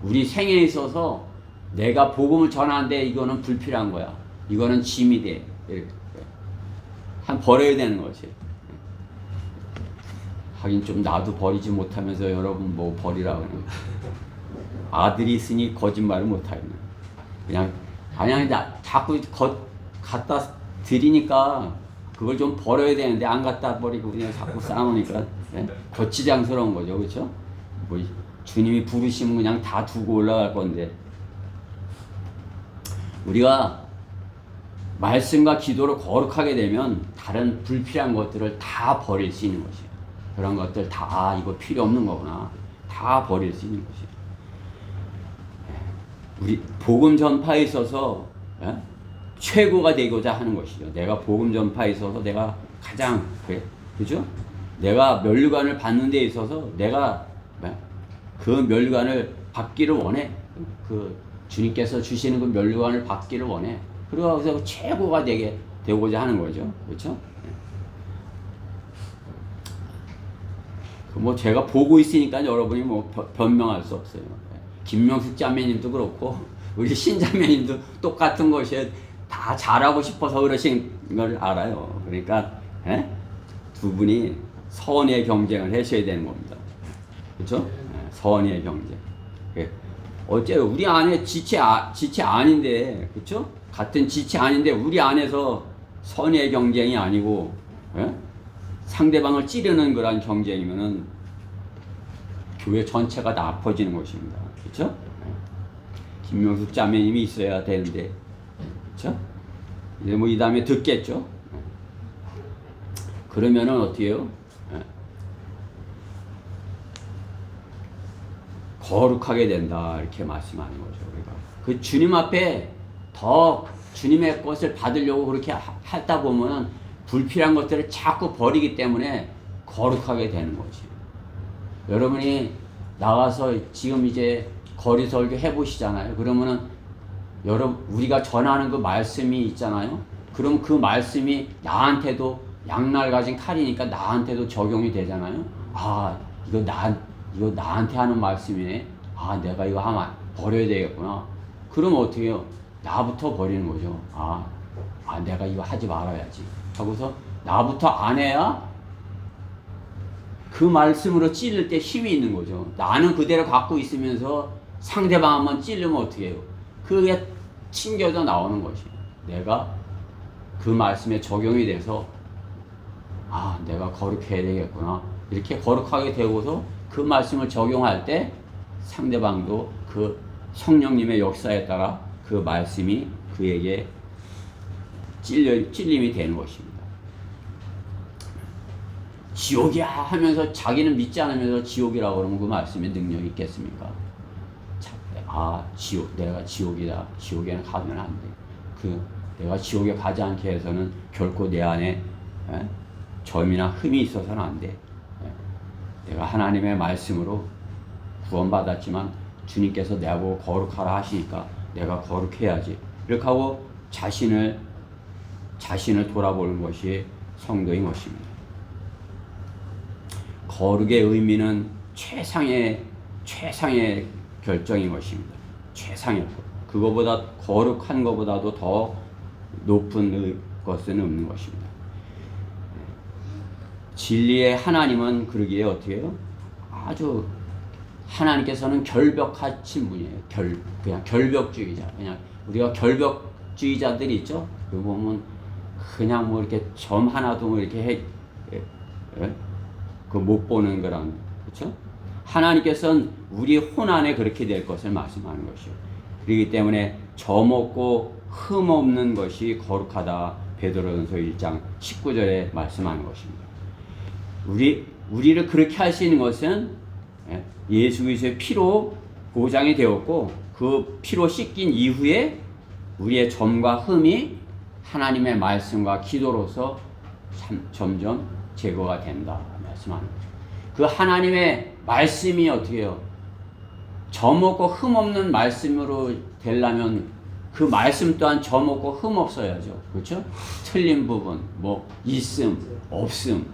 우리 생에 있어서 내가 복음을 전하는데 이거는 불필요한 거야. 이거는 짐이 돼. 이렇게. 버려야 되는 것이. 하긴 좀 나도 버리지 못하면서 여러분 버리라고 그래요. 아들이 있으니 거짓말을 못하겠네. 그냥 자꾸 갖다 드리니까 그걸 좀 버려야 되는데 안 갖다 버리고 그냥 자꾸 쌓아놓으니까 거치장스러운 거죠. 그렇죠? 주님이 부르시면 그냥 다 두고 올라갈 건데 우리가 말씀과 기도를 거룩하게 되면 다른 불필요한 것들을 다 버릴 수 있는 것이에요. 그런 것들 다 이거 필요 없는 거구나. 다 버릴 수 있는 것이에요. 우리 복음 전파에 있어서 최고가 되고자 하는 것이죠. 내가 복음 전파에 있어서 내가 가장 그죠? 내가 면류관을 받는 데 있어서 내가 그 면류관을 받기를 원해. 그 주님께서 주시는 그 면류관을 받기를 원해. 그래서 최고가 되고자 하는 거죠. 그렇죠? 제가 보고 있으니까 여러분이 변명할 수 없어요. 김명숙 자매님도 그렇고 우리 신자매님도 똑같은 것이 다 잘하고 싶어서 그러신 걸 알아요. 그러니까 두 분이 선의 경쟁을 하셔야 되는 겁니다. 그렇죠? 선의 경쟁. 어째요? 우리 안에 지체 아닌데, 그렇죠? 같은 지체 아닌데 우리 안에서 선의 경쟁이 아니고 상대방을 찌르는 그런 경쟁이면은 교회 전체가 나빠지는 것입니다. 그렇죠? 김명숙 자매님이 있어야 되는데, 그렇죠? 이제 이 다음에 듣겠죠? 그러면은 어떻게 해요? 거룩하게 된다 이렇게 말씀하는 거죠. 우리가 그 주님 앞에 더 주님의 것을 받으려고 그렇게 하다 보면 불필요한 것들을 자꾸 버리기 때문에 거룩하게 되는 거지. 여러분이 나가서 지금 이제 거리 설교 해보시잖아요. 그러면은 우리가 전하는 그 말씀이 있잖아요. 그럼 그 말씀이 나한테도 양날 가진 칼이니까 나한테도 적용이 되잖아요. 이거 나한테 하는 말씀이네. 내가 이거 하면 버려야 되겠구나. 그럼 어떻게 해요? 나부터 버리는 거죠. 내가 이거 하지 말아야지 하고서 나부터 안 해야 그 말씀으로 찌를 때 힘이 있는 거죠. 나는 그대로 갖고 있으면서 상대방 한번 찌르면 어떻게 해요? 그게 튕겨져 나오는 것이. 내가 그 말씀에 적용이 돼서 내가 거룩해야 되겠구나. 이렇게 거룩하게 되고서 그 말씀을 적용할 때 상대방도 그 성령님의 역사에 따라 그 말씀이 그에게 찔림이 되는 것입니다. 지옥이야 하면서 자기는 믿지 않으면서 지옥이라고 그러면 그 말씀에 능력이 있겠습니까? 지옥, 내가 지옥이다. 지옥에는 가면 안 돼. 내가 지옥에 가지 않게 해서는 결코 내 안에 점이나 흠이 있어서는 안 돼. 내가 하나님의 말씀으로 구원받았지만 주님께서 내보고 거룩하라 하시니까 내가 거룩해야지. 이렇게 하고 자신을 돌아보는 것이 성도인 것입니다. 거룩의 의미는 최상의 결정인 것입니다. 최상의 그거보다 거룩한 것보다도 더 높은 것은 없는 것입니다. 진리의 하나님은 그러기에 어떻게 해요? 아주 하나님께서는 결벽하신 분이에요. 그냥 결벽주의자. 그냥 우리가 결벽주의자들이 있죠. 그 보면 그냥 뭐 이렇게 점 하나도 뭐 이렇게 그 못 보는 거란, 그렇죠? 하나님께서는 우리 혼 안에 그렇게 될 것을 말씀하는 것이요. 그렇기 때문에 점 없고 흠 없는 것이 거룩하다. 베드로전서 1장 19절에 말씀하는 것입니다. 우리를 그렇게 할 수 있는 것은 예수 그리스도의 피로 보장이 되었고 그 피로 씻긴 이후에 우리의 점과 흠이 하나님의 말씀과 기도로서 점점 제거가 된다 말씀하는 거죠. 그 하나님의 말씀이 어떻게 해요? 점 없고 흠 없는 말씀으로 되려면 그 말씀 또한 점 없고 흠 없어야죠. 그렇죠? 틀린 부분, 뭐 있음, 없음,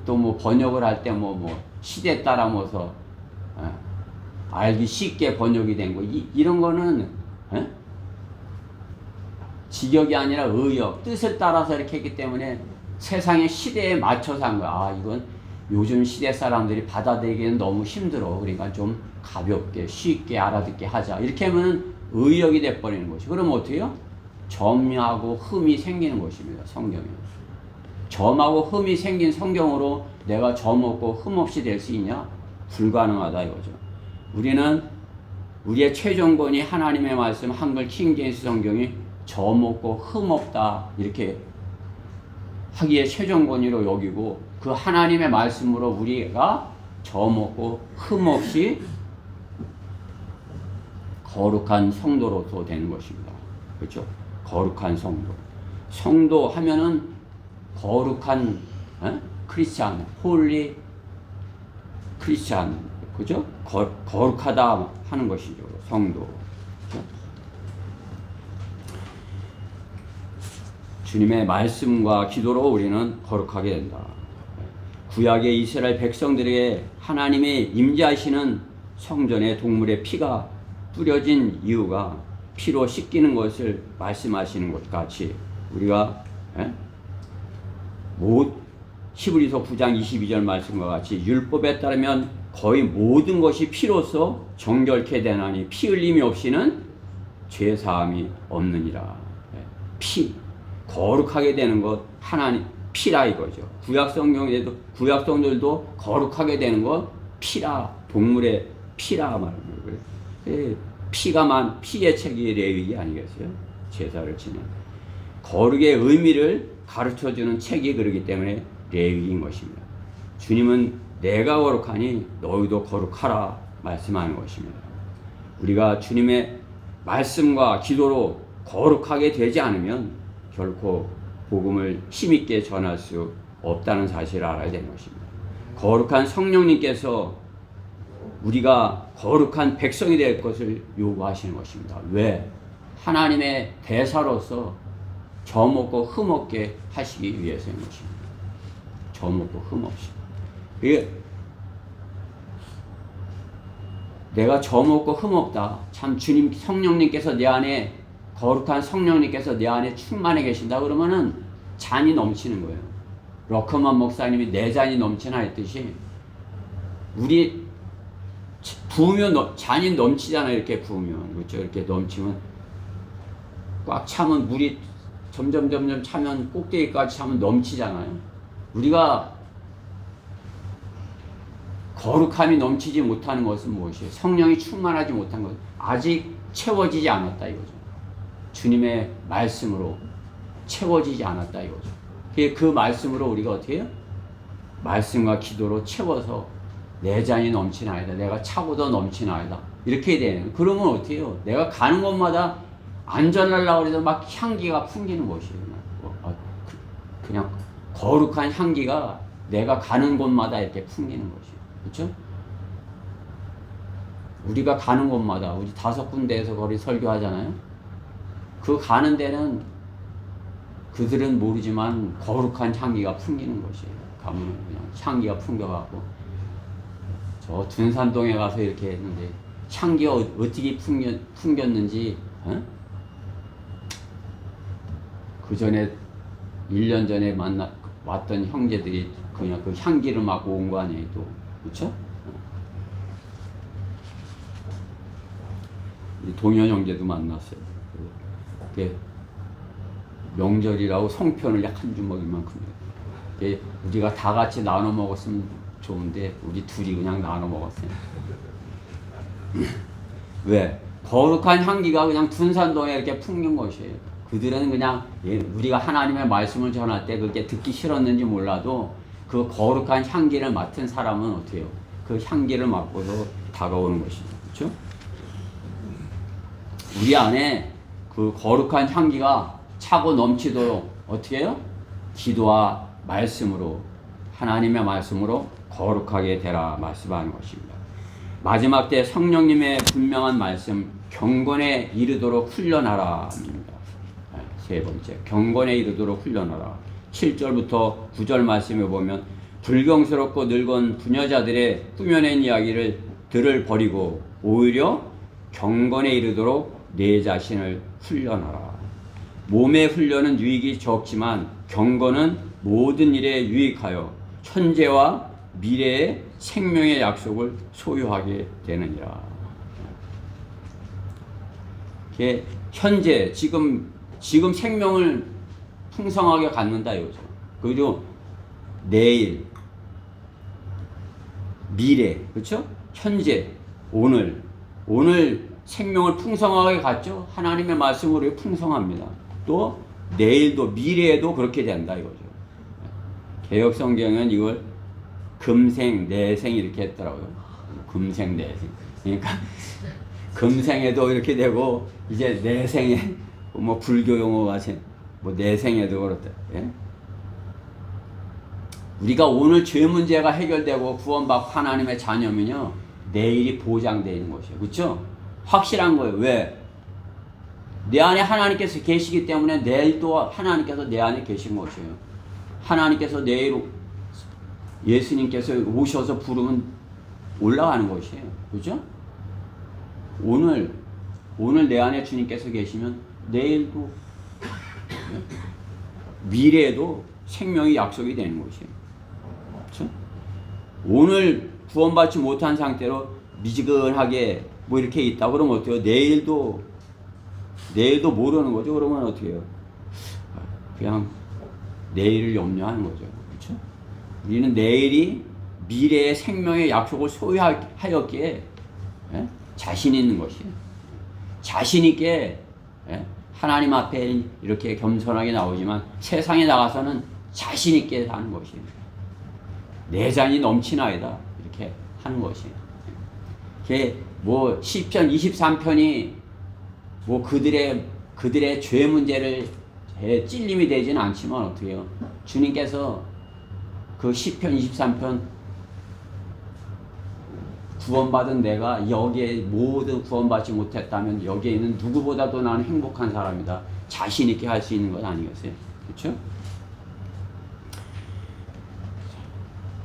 또 뭐 번역을 할 때 뭐 시대 따라 뭐서 알기 쉽게 번역이 된 거, 이런 거는 직역이 아니라 의역, 뜻을 따라서 이렇게 했기 때문에 세상의 시대에 맞춰서 한 거야. 이건 요즘 시대 사람들이 받아들이기는 너무 힘들어. 그러니까 좀 가볍게, 쉽게 알아듣게 하자. 이렇게 하면 의역이 돼버리는 것이. 그럼 어떻게 해요? 점하고 흠이 생기는 것입니다. 성경에. 점하고 흠이 생긴 성경으로 내가 점 없고 흠 없이 될 수 있냐? 불가능하다 이거죠. 우리는 우리의 최종권이 하나님의 말씀 한글 킹제임스 성경이 점 없고 흠 없다 이렇게 하기에 최종권위로 여기고 그 하나님의 말씀으로 우리가 점 없고 흠 없이 거룩한 성도로서 되는 것입니다. 그렇죠? 거룩한 성도. 성도 하면은 거룩한 크리스찬, 홀리 크리스찬, 그죠? 거룩하다 하는 것이죠. 성도. 그렇죠? 주님의 말씀과 기도로 우리는 거룩하게 된다. 구약의 이스라엘 백성들에게 하나님의 임재하시는 성전에 동물의 피가 뿌려진 이유가 피로 씻기는 것을 말씀하시는 것 같이 우리가 히브리서 9장 22절 말씀과 같이 율법에 따르면 거의 모든 것이 피로써 정결케 되나니 피 흘림이 없이는 죄 사함이 없느니라. 피 거룩하게 되는 것 하나님 피라 이거죠. 구약 성경들도 거룩하게 되는 것 피라, 동물의 피라 말합니다. 피의 책이 레위기 아니겠어요? 제사를 지는 거룩의 의미를 가르쳐주는 책이 그러기 때문에 레위기인 것입니다. 주님은 내가 거룩하니 너희도 거룩하라 말씀하는 것입니다. 우리가 주님의 말씀과 기도로 거룩하게 되지 않으면 결코 복음을 힘있게 전할 수 없다는 사실을 알아야 되는 것입니다. 거룩한 성령님께서 우리가 거룩한 백성이 될 것을 요구하시는 것입니다. 왜? 하나님의 대사로서 점 없고 흠 없게 하시기 위해서인 것입니다. 점 없고 흠 없이. 내가 점 없고 흠 없다. 참 주님 성령님께서 내 안에 거룩한 성령님께서 내 안에 충만해 계신다 그러면은 잔이 넘치는 거예요. 러커만 목사님이 내 잔이 넘치나 했듯이 우리 부으면 잔이 넘치잖아요. 이렇게 부으면 그렇죠. 이렇게 넘치면 꽉 차면 물이 점점 차면 꼭대기까지 차면 넘치잖아요. 우리가 거룩함이 넘치지 못하는 것은 무엇이에요? 성령이 충만하지 못한 것, 아직 채워지지 않았다 이거죠. 주님의 말씀으로 채워지지 않았다 이거죠. 그 말씀으로 우리가 어떻게 해요? 말씀과 기도로 채워서 내 잔이 넘치나이다. 내가 차고도 넘치나이다. 이렇게 되는. 그러면 어떻게 해요? 내가 가는 곳마다 안전하려고 해서 막 향기가 풍기는 것이에요. 그냥 거룩한 향기가 내가 가는 곳마다 이렇게 풍기는 것이에요. 그렇죠? 우리가 가는 곳마다 우리 5군데에서 거리 설교하잖아요. 그 가는 데는 그들은 모르지만 거룩한 향기가 풍기는 것이에요. 가면 그냥 향기가 풍겨갖고 저 둔산동에 가서 이렇게 했는데 향기가 어떻게 풍겼는지 그 전에 1년 전에 왔던 형제들이 그냥 그 향기를 맡고 온 거 아니에요, 또. 그쵸? 동현 형제도 만났어요. 명절이라고 송편을 약 한 주먹이만큼 해요. 우리가 다 같이 나눠 먹었으면 좋은데 우리 둘이 그냥 나눠 먹었어요. 왜? 거룩한 향기가 그냥 둔산동에 이렇게 풍긴 것이에요. 그들은 그냥 우리가 하나님의 말씀을 전할 때 그게 듣기 싫었는지 몰라도 그 거룩한 향기를 맡은 사람은 어떻게 해요? 그 향기를 맡고서 다가오는 것이죠. 그렇죠? 우리 안에 그 거룩한 향기가 차고 넘치도록 어떻게 해요? 기도와 말씀으로, 하나님의 말씀으로 거룩하게 되라 말씀하는 것입니다. 마지막 때 성령님의 분명한 말씀, 경건에 이르도록 훈련하라 입니다. 세 번째, 경건에 이르도록 훈련하라. 7절부터 9절 말씀에 보면 불경스럽고 늙은 부녀자들의 꾸며낸 이야기를 들을 버리고 오히려 경건에 이르도록 내 자신을 훈련하라. 몸의 훈련은 유익이 적지만 경건은 모든 일에 유익하여 현재와 미래의 생명의 약속을 소유하게 되느니라. 현재 지금 생명을 풍성하게 갖는다 이거죠. 그리고 내일, 미래, 그렇죠? 현재, 오늘 생명을 풍성하게 갖죠. 하나님의 말씀으로 풍성합니다. 또 내일도 미래에도 그렇게 된다 이거죠. 개역 성경은 이걸 금생, 내생 이렇게 했더라고요. 금생, 내생. 그러니까 금생에도 이렇게 되고 이제 내생에 뭐 불교 용어가 뭐 내생에도 그렇다. 예? 우리가 오늘 죄 문제가 해결되고 구원받고 하나님의 자녀면요 내일이 보장되는 것이에요. 그렇죠? 확실한 거예요. 왜? 내 안에 하나님께서 계시기 때문에 내일도 하나님께서 내 안에 계신 것이에요. 하나님께서 내일 예수님께서 오셔서 부르면 올라가는 것이에요. 그렇죠? 오늘 내 안에 주님께서 계시면 내일도 미래에도 생명이 약속이 되는 것이에요. 그렇죠? 오늘 구원받지 못한 상태로 미지근하게 뭐 이렇게 있다 그러면 어때요? 내일도 모르는 거죠. 그러면 어떻게 해요? 그냥 내일을 염려하는 거죠. 그렇죠? 우리는 내일이 미래의 생명의 약속을 소유하였기에 자신 있는 것이에요. 자신 있게 하나님 앞에 이렇게 겸손하게 나오지만 세상에 나가서는 자신 있게 사는 것이에요. 내 잔이 넘치나이다 이렇게 하는 것이에요. 이게 뭐 시편 23편이 뭐 그들의 죄 문제를 찔림이 되지는 않지만 어떻게 해요? 주님께서 그 시편 23편 구원받은 내가 여기에 모든 구원받지 못했다면 여기에 있는 누구보다도 나는 행복한 사람이다. 자신 있게 할 수 있는 것 아니겠어요? 그렇죠?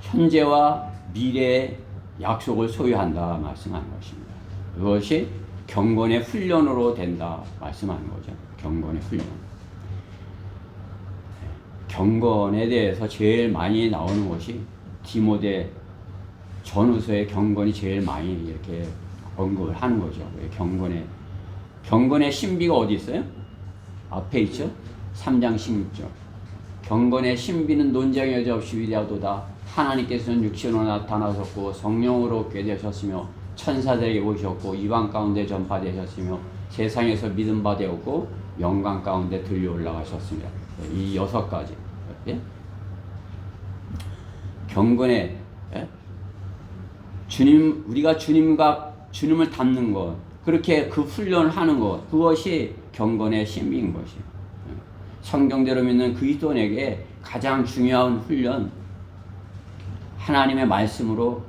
현재와 미래의 약속을 소유한다 말씀하는 것입니다. 그것이 경건의 훈련으로 된다 말씀하는 거죠. 경건의 훈련. 경건에 대해서 제일 많이 나오는 것이 디모데 전후서의 경건이 제일 많이 이렇게 언급을 하는 거죠. 경건의 신비가 어디 있어요? 앞에 있죠? 3장 16절. 경건의 신비는 논쟁의 여지 없이 위대하도다. 하나님께서는 육신으로 나타나셨고 성령으로 얻게 되셨으며 천사들에게 보셨고 이방 가운데 전파되셨으며 세상에서 믿음 바 되었고 영광 가운데 들려 올라가셨습니다. 이 6가지. 예? 경건의 예? 주님 우리가 주님을 닮는 것 그렇게 그 훈련을 하는 것 그것이 경건의 힘인 것이에요. 성경대로 믿는 그리스도인에게 가장 중요한 훈련 하나님의 말씀으로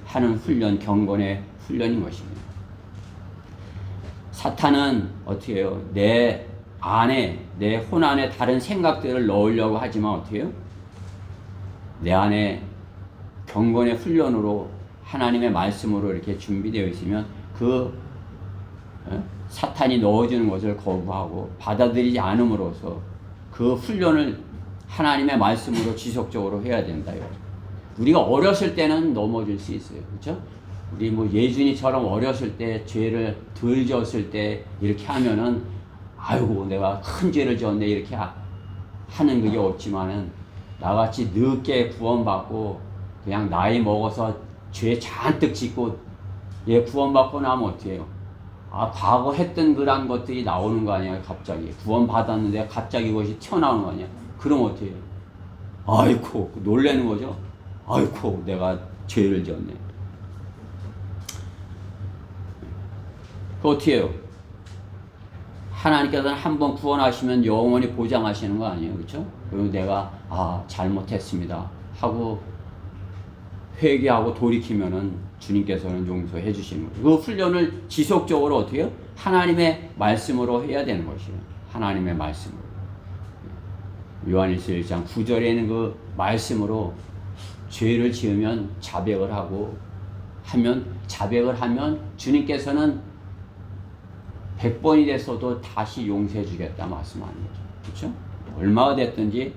하는 훈련 경건의 훈련인 것입니다. 사탄은 어떻게 해요? 내 안에 내 혼 안에 다른 생각들을 넣으려고 하지만 어떻게 해요? 내 안에 경건의 훈련으로 하나님의 말씀으로 이렇게 준비되어 있으면 그 사탄이 넣어주는 것을 거부하고 받아들이지 않음으로써 그 훈련을 하나님의 말씀으로 지속적으로 해야 된다. 우리가 어렸을 때는 넘어질 수 있어요. 그렇죠? 우리 뭐 예준이처럼 어렸을 때 죄를 덜 지었을 때 이렇게 하면은 아이고 내가 큰 죄를 지었네 이렇게 하는 그게 없지만은 나같이 늦게 구원받고 그냥 나이 먹어서 죄 잔뜩 짓고 구원받고 나면 어떻게 해요? 과거 했던 그런 것들이 나오는 거 아니야 갑자기 구원받았는데 갑자기 그것이 튀어나오는 거 아니야. 그럼 어떻게 해요? 아이고 놀라는 거죠. 아이고 내가 죄를 지었네. 그 어떻게 해요? 하나님께서는 한번 구원하시면 영원히 보장하시는 거 아니에요. 그렇죠? 그리고 내가 잘못했습니다 하고 회개하고 돌이키면은 주님께서는 용서해 주시는 거예요. 그 훈련을 지속적으로 어떻게 해요? 하나님의 말씀으로 해야 되는 것이에요. 하나님의 말씀으로. 요한일서 1장 9절에 있는 그 말씀으로 죄를 지으면 자백을 하면 주님께서는 100번이 됐어도 다시 용서해 주겠다 말씀하는 거죠. 그렇죠? 얼마가 됐든지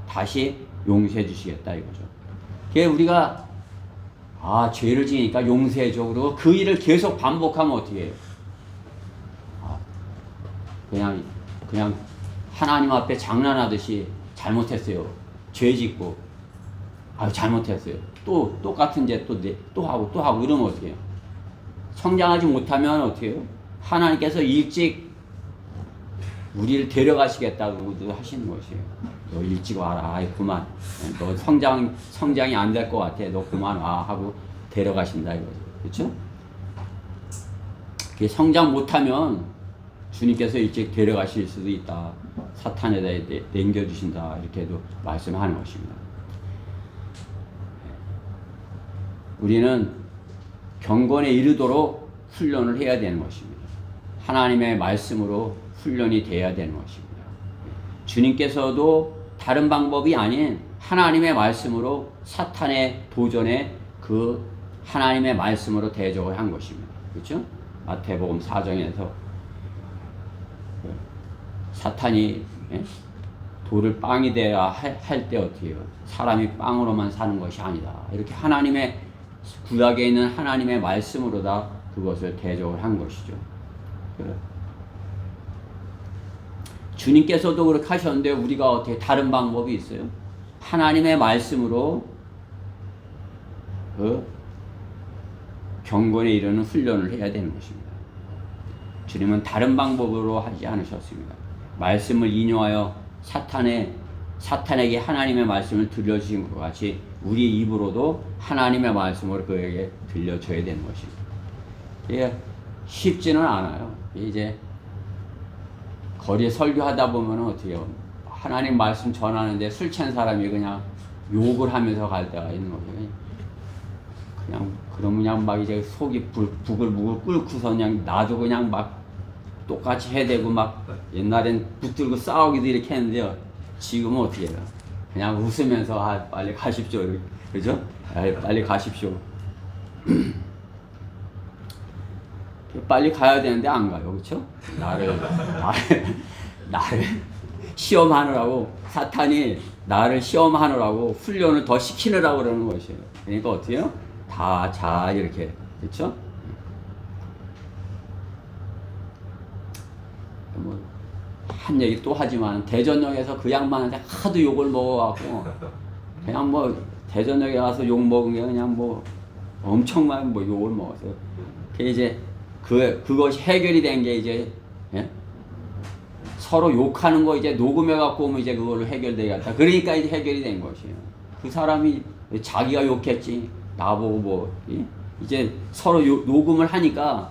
다시 용서해 주시겠다 이거죠. 그게 우리가 죄를 지으니까 용서해 줘. 그리고 그 일을 계속 반복하면 어떻게 해요? 그냥 하나님 앞에 장난하듯이 잘못했어요. 죄 짓고 잘못했어요. 또 똑같은 죄 또 하고 이러면 어떻게 해요? 성장하지 못하면 어떻게 해요? 하나님께서 일찍 우리를 데려가시겠다고 하시는 것이에요. 너 일찍 와라. 그만. 너 성장이 안 될 것 같아. 너 그만 와. 하고 데려가신다 이거죠. 그렇죠? 그게 성장 못하면 주님께서 일찍 데려가실 수도 있다. 사탄에다 남겨주신다. 이렇게도 말씀하는 것입니다. 우리는 경건에 이르도록 훈련을 해야 되는 것입니다. 하나님의 말씀으로 훈련이 돼야 되는 것입니다. 주님께서도 다른 방법이 아닌 하나님의 말씀으로 사탄의 도전에 그 하나님의 말씀으로 대적을 한 것입니다. 그렇죠? 마태복음 4장에서 사탄이 돌을 빵이 되어야 할 때 어떻게 해요? 사람이 빵으로만 사는 것이 아니다. 이렇게 하나님의 구약에 있는 하나님의 말씀으로 다 그것을 대적을 한 것이죠. 주님께서도 그렇게 하셨는데 우리가 어떻게 다른 방법이 있어요? 하나님의 말씀으로 그 경건에 이르는 훈련을 해야 되는 것입니다. 주님은 다른 방법으로 하지 않으셨습니다. 말씀을 인용하여 사탄에게 하나님의 말씀을 들려주신 것 같이 우리 입으로도 하나님의 말씀을 그에게 들려줘야 되는 것입니다. 이게 쉽지는 않아요. 이제 거리에 설교하다 보면 어떻게 해요? 하나님 말씀 전하는데 술 취한 사람이 그냥 욕을 하면서 갈 때가 있는 거예요. 그냥 막 이제 속이 부글부글 끓고서 그냥 나도 그냥 막 똑같이 해대고 막 옛날엔 붙들고 싸우기도 이렇게 했는데요. 지금은 어떻게 해요? 그냥 웃으면서 빨리 가십시오. 그죠? 빨리 가십시오. 빨리 가야 되는데 안 가요. 그렇죠? 나를 시험하느라고 사탄이 나를 시험하느라고 훈련을 더 시키느라고 그러는 것이에요. 그러니까 어떻게 해요? 다 이렇게. 그렇죠? 한 얘기 또 하지만 대전역에서 그 양반한테 하도 욕을 먹어갖고 그냥 대전역에 가서 욕 먹은 게 그냥 엄청난 욕을 먹었어요. 이제 그것이 해결이 된 게 이제 서로 욕하는 거 이제 녹음해 갖고 오면 이제 그걸로 해결되겠다. 그러니까 이제 해결이 된 것이에요. 그 사람이 자기가 욕했지. 나보고 뭐, 이제 서로 녹음을 하니까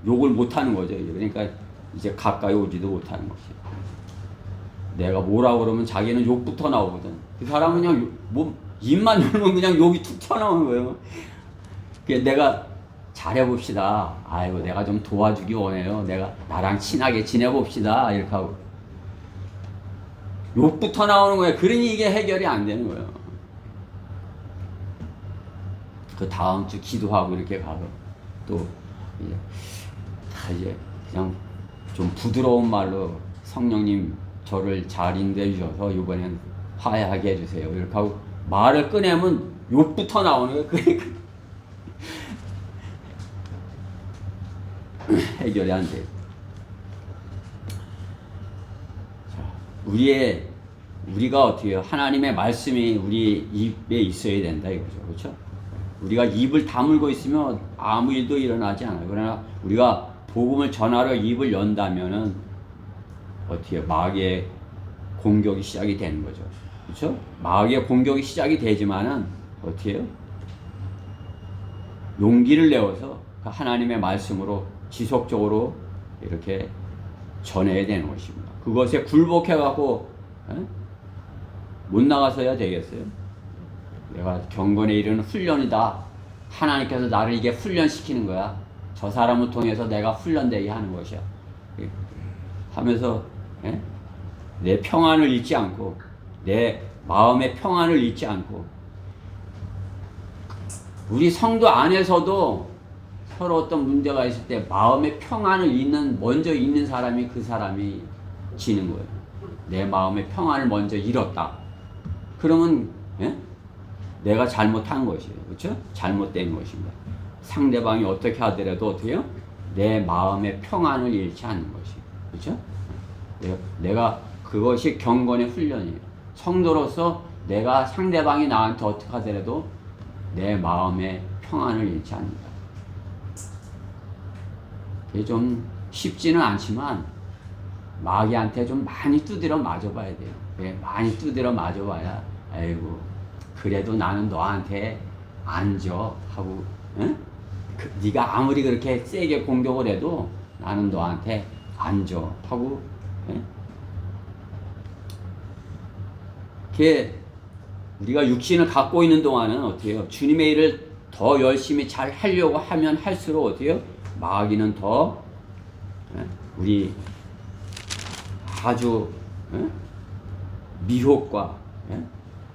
욕을 못하는 거죠. 그러니까 이제 가까이 오지도 못하는 것이. 내가 뭐라고 그러면 자기는 욕부터 나오거든. 그 사람은 그냥 뭐 입만 열면 그냥 욕이 툭 튀어나오는 거예요. 내가 잘해봅시다. 아이고 내가 좀 도와주기 원해요. 내가 나랑 친하게 지내봅시다. 이렇게 하고 욕부터 나오는 거예요. 그러니 이게 해결이 안 되는 거예요. 그 다음 주 기도하고 이렇게 가서 또 이제 그냥 좀 부드러운 말로 성령님 저를 잘 인도해 주셔서 이번엔 화해하게 해주세요. 이렇게 하고 말을 꺼내면 욕부터 나오는 거예요. 그러니까 해결이 안 돼요. 우리가 어떻게 해요? 하나님의 말씀이 우리 입에 있어야 된다 이거죠. 그렇죠? 우리가 입을 다물고 있으면 아무 일도 일어나지 않아요. 그러나 우리가 복음을 전하러 입을 연다면은 어떻게 해요? 마귀의 공격이 시작이 되는 거죠. 그렇죠? 마귀의 공격이 시작이 되지만은 어떻게 해요? 용기를 내어서 하나님의 말씀으로 지속적으로 이렇게 전해야 되는 것입니다. 그것에 굴복해갖고 못 나가서야 되겠어요? 내가 경건에 이르는 훈련이다. 하나님께서 나를 이게 훈련시키는 거야. 저 사람을 통해서 내가 훈련되게 하는 것이야. 하면서 내 평안을 잃지 않고 내 마음의 평안을 잃지 않고 우리 성도 안에서도 서로 어떤 문제가 있을 때 마음의 평안을 먼저 잃는 사람이 그 사람이 지는 거예요. 내 마음의 평안을 먼저 잃었다. 그러면 내가 잘못한 것이에요. 그렇죠? 잘못된 것입니다. 상대방이 어떻게 하더라도 어떻게 해요? 내 마음의 평안을 잃지 않는 것이에요. 그렇죠? 내가 그것이 경건의 훈련이에요. 성도로서 내가 상대방이 나한테 어떻게 하더라도 내 마음의 평안을 잃지 않는다. 그게 좀 쉽지는 않지만 마귀한테 좀 많이 두드려 맞아봐야 돼요. 그래, 많이 두드려 맞아봐야 아이고 그래도 나는 너한테 안 져 하고 네가 아무리 그렇게 세게 공격을 해도 나는 너한테 안 져 하고 그게 우리가 육신을 갖고 있는 동안은 어떻게 해요? 주님의 일을 더 열심히 잘 하려고 하면 할수록 어떻게 해요? 마귀는 더 우리 아주 미혹과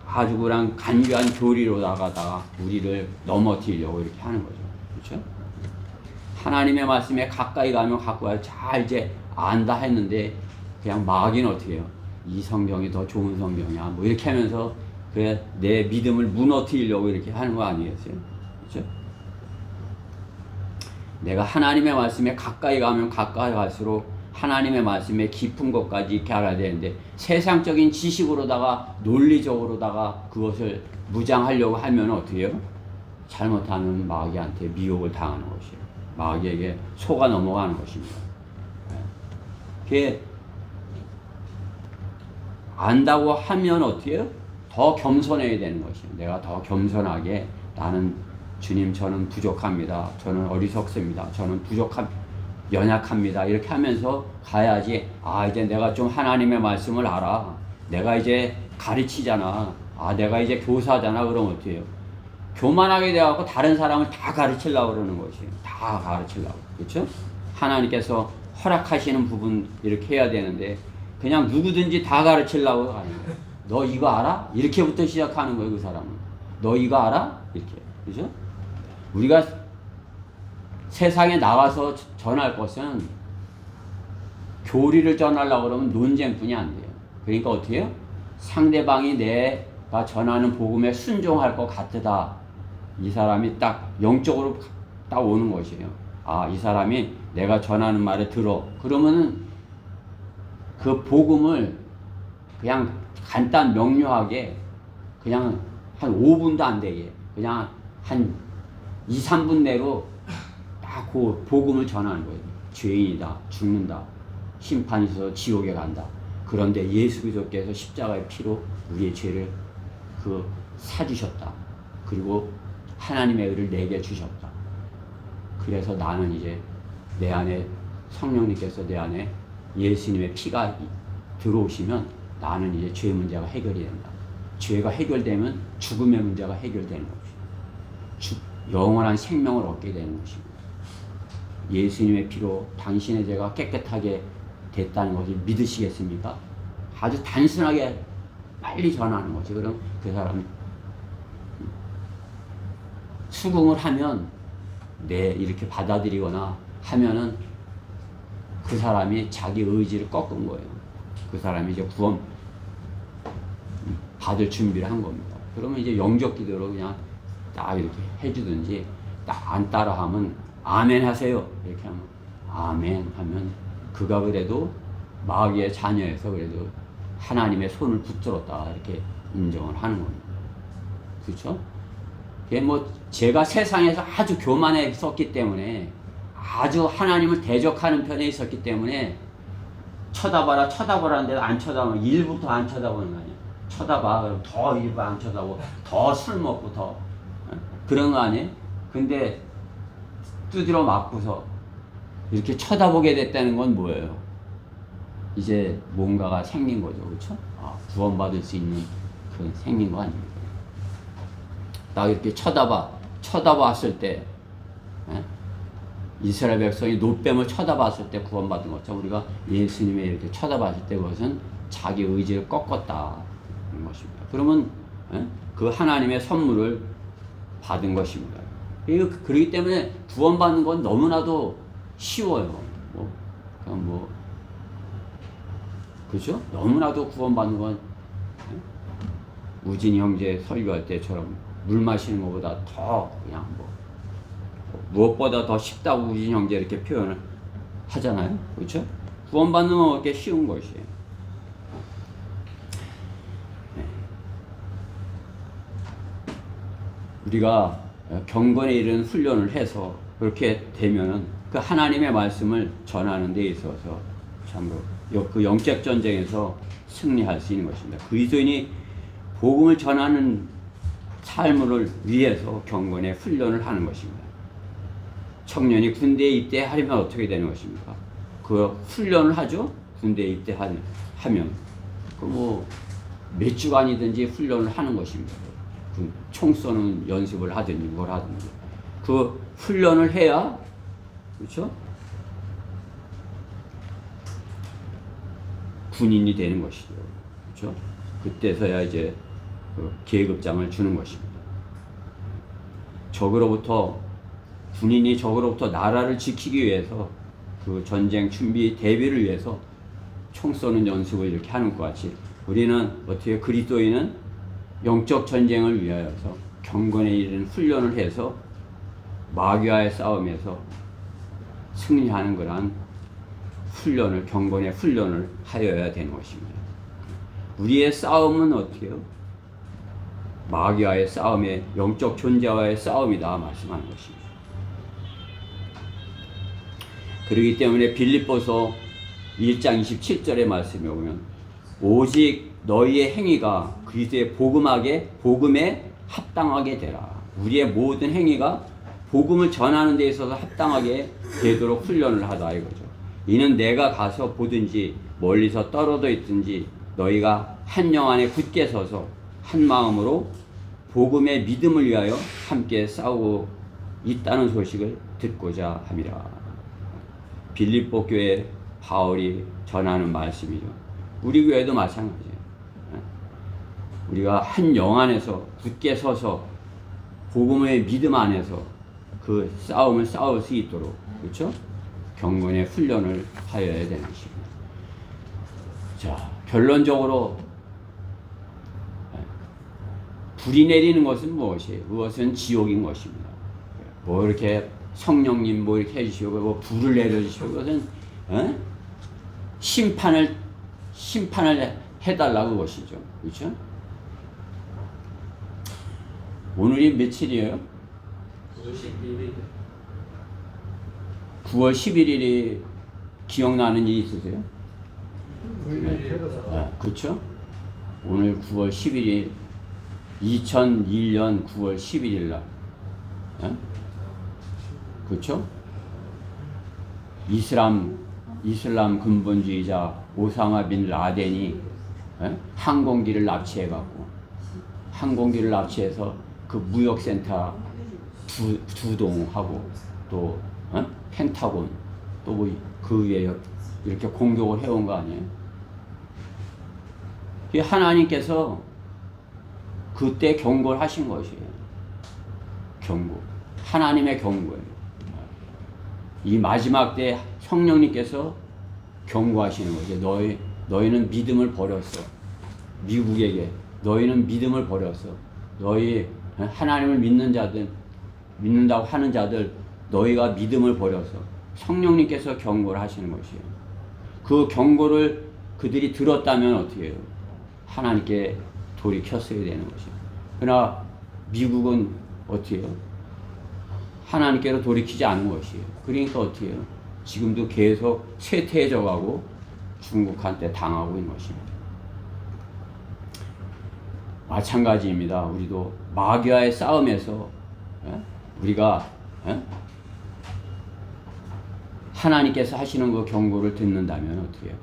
아주 그냥 간교한 교리로 나가다가 우리를 넘어뜨리려고 이렇게 하는 거죠. 그렇죠? 하나님의 말씀에 가까이 가면 가까이 잘 이제 안다 했는데 그냥 마귀는 어떻게 해요? 이 성경이 더 좋은 성경이야. 뭐 이렇게 하면서 그래 내 믿음을 무너뜨리려고 이렇게 하는 거 아니겠어요? 그렇죠? 내가 하나님의 말씀에 가까이 가면 가까이 갈수록 하나님의 말씀에 깊은 것까지 이렇게 알아야 되는데 세상적인 지식으로다가 논리적으로다가 그것을 무장하려고 하면 어떻게 해요? 잘못하면 마귀한테 미혹을 당하는 것이에요. 마귀에게 속아 넘어가는 것입니다. 그게 안다고 하면 어떻게 해요? 더 겸손해야 되는 것이에요. 내가 더 겸손하게 나는 주님 저는 부족합니다. 저는 어리석습니다. 저는 연약합니다. 이렇게 하면서 가야지. 아 이제 내가 좀 하나님의 말씀을 알아. 내가 이제 가르치잖아. 아 내가 이제 교사잖아. 그러면 어떻게 해요? 교만하게 돼갖고 다른 사람을 다 가르치려고 그러는 것이에요. 다 가르치려고. 그렇죠? 하나님께서 허락하시는 부분 이렇게 해야 되는데 그냥 누구든지 다 가르치려고 하는 거예요. 너 이거 알아? 이렇게부터 시작하는 거예요. 그 사람은. 너 이거 알아? 이렇게. 그죠? 우리가 세상에 나가서 전할 것은 교리를 전하려고 그러면 논쟁뿐이 안 돼요. 그러니까 어떻게 해요? 상대방이 내가 전하는 복음에 순종할 것 같다. 이 사람이 딱 영적으로 딱 오는 것이에요. 아, 이 사람이 내가 전하는 말을 들어. 그러면은 그 복음을 그냥 간단 명료하게 그냥 한 5분도 안 되게 그냥 한 2, 3분 내로 딱 그 복음을 전하는 거예요. 죄인이다. 죽는다. 심판이 있어서 지옥에 간다. 그런데 예수 그리스도께서 십자가의 피로 우리의 죄를 그 사주셨다. 그리고 하나님의 의를 내게 주셨다. 그래서 나는 이제 내 안에 성령님께서 내 안에 예수님의 피가 들어오시면 나는 이제 죄 문제가 해결이 된다. 죄가 해결되면 죽음의 문제가 해결되는 것이다. 영원한 생명을 얻게 되는 것입니다. 예수님의 피로 당신의 죄가 깨끗하게 됐다는 것을 믿으시겠습니까? 아주 단순하게 빨리 전하는 거지. 그럼 그 사람이 수긍을 하면 이렇게 받아들이거나 하면은 그 사람이 자기 의지를 꺾은 거예요. 그 사람이 이제 구원 받을 준비를 한 겁니다. 그러면 이제 영적 기도로 그냥 딱 이렇게 해주든지 딱 안 따라하면 아멘 하세요. 이렇게 하면 아멘 하면 그가 그래도 마귀의 자녀에서 그래도 하나님의 손을 붙들었다 이렇게 인정을 하는 겁니다. 그렇죠? 그게 뭐 제가 세상에서 아주 교만했었기 때문에 아주 하나님을 대적하는 편에 있었기 때문에 쳐다봐라 쳐다보라는데 안 쳐다보면 일부터 안 쳐다보는 거 아니야. 쳐다봐 그럼 더 일부 안 쳐다보고 더 술 먹고 더 그런 거 아니에요. 근데 두드려 맞고서 이렇게 쳐다보게 됐다는 건 뭐예요? 이제 뭔가가 생긴 거죠. 그렇죠? 구원받을 수 있는 그 생긴 거 아닙니까? 나 이렇게 쳐다봤을 때 이스라엘 백성이 노뱀을 쳐다봤을 때 구원받은 것처럼 우리가 예수님의 이렇게 쳐다봤을 때 그것은 자기 의지를 꺾었다는 것입니다. 그러면 그 하나님의 선물을 받은 것입니다. 그렇기 때문에 구원받는 건 너무나도 쉬워요. 그죠? 너무나도 구원받는 건 우진이 형제 설교할 때처럼 물 마시는 것보다 더 그냥 무엇보다 더 쉽다고 우진이 형제 이렇게 표현을 하잖아요. 그렇죠? 구원받는 건 그렇게 쉬운 것이에요. 우리가 경건에 이른 훈련을 해서 그렇게 되면은 그 하나님의 말씀을 전하는 데 있어서 참으로 그 영적 전쟁에서 승리할 수 있는 것입니다. 그리스도인이 복음을 전하는 삶을 위해서 경건의 훈련을 하는 것입니다. 청년이 군대에 입대하려면 어떻게 되는 것입니까? 그 훈련을 하죠. 군대에 입대하면 그 몇 주간이든지 훈련을 하는 것입니다. 총 쏘는 연습을 하든지 뭘 하든지 그 훈련을 해야 그렇죠? 군인이 되는 것이죠. 그렇죠? 그때서야 이제 그 계급장을 주는 것입니다. 군인이 적으로부터 나라를 지키기 위해서 그 전쟁 준비 대비를 위해서 총 쏘는 연습을 이렇게 하는 것 같이 우리는 어떻게 그리스도인은 영적 전쟁을 위하여서 경건에 이르는 훈련을 해서 마귀와의 싸움에서 승리하는 그러한 훈련을 경건의 훈련을 하여야 되는 것입니다. 우리의 싸움은 어떻게 해요? 마귀와의 싸움에 영적 존재와의 싸움이다 말씀하는 것입니다. 그렇기 때문에 빌립보서 1장 27절의 말씀에 보면 오직 너희의 행위가 그리스도의 복음에 합당하게 되라. 우리의 모든 행위가 복음을 전하는 데 있어서 합당하게 되도록 훈련을 하다 이거죠. 이는 내가 가서 보든지 멀리서 떨어져 있든지 너희가 한 영 안에 굳게 서서 한 마음으로 복음의 믿음을 위하여 함께 싸우고 있다는 소식을 듣고자 함이라. 빌립보 교회 바울이 전하는 말씀이죠. 우리 교회도 마찬가지예요. 우리가 한 영 안에서 굳게 서서 복음의 믿음 안에서 그 싸움을 싸울 수 있도록 그렇죠? 경건의 훈련을 하여야 되는 것입니다. 자, 결론적으로 불이 내리는 것은 무엇이에요? 그것은 지옥인 것입니다. 이렇게 성령님 이렇게 해주시고 불을 내려주시고 그것은 심판을 해달라고 그것이죠. 그렇죠? 오늘이 며칠이에요? 9월 11일이 기억나는 일 있으세요? 네. 그렇죠? 오늘 9월 10일이 2001년 9월 11일 날, 그렇죠? 이슬람 근본주의자 오사마 빈 라덴이 항공기를 납치해서 그 무역센터 두 동하고 또 펜타곤 또 뭐 그 위에 이렇게 공격을 해온 거 아니에요? 하나님께서 그때 경고를 하신 것이에요. 경고. 하나님의 경고예요. 이 마지막 때 성령님께서 경고하시는 거죠. 너희는 믿음을 버렸어. 미국에게 너희는 믿음을 버렸어. 너희 하나님을 믿는다고 하는 자들 너희가 믿음을 버려서 성령님께서 경고를 하시는 것이에요. 그 경고를 그들이 들었다면 어떻게 해요? 하나님께 돌이켰어야 되는 것이에요. 그러나 미국은 어떻게 해요? 하나님께로 돌이키지 않은 것이에요. 그러니까 어떻게 해요? 지금도 계속 쇠퇴해져 가고 중국한테 당하고 있는 것입니다. 마찬가지입니다. 우리도 마귀와의 싸움에서 우리가 하나님께서 하시는 그 경고를 듣는다면 어떻게 해요?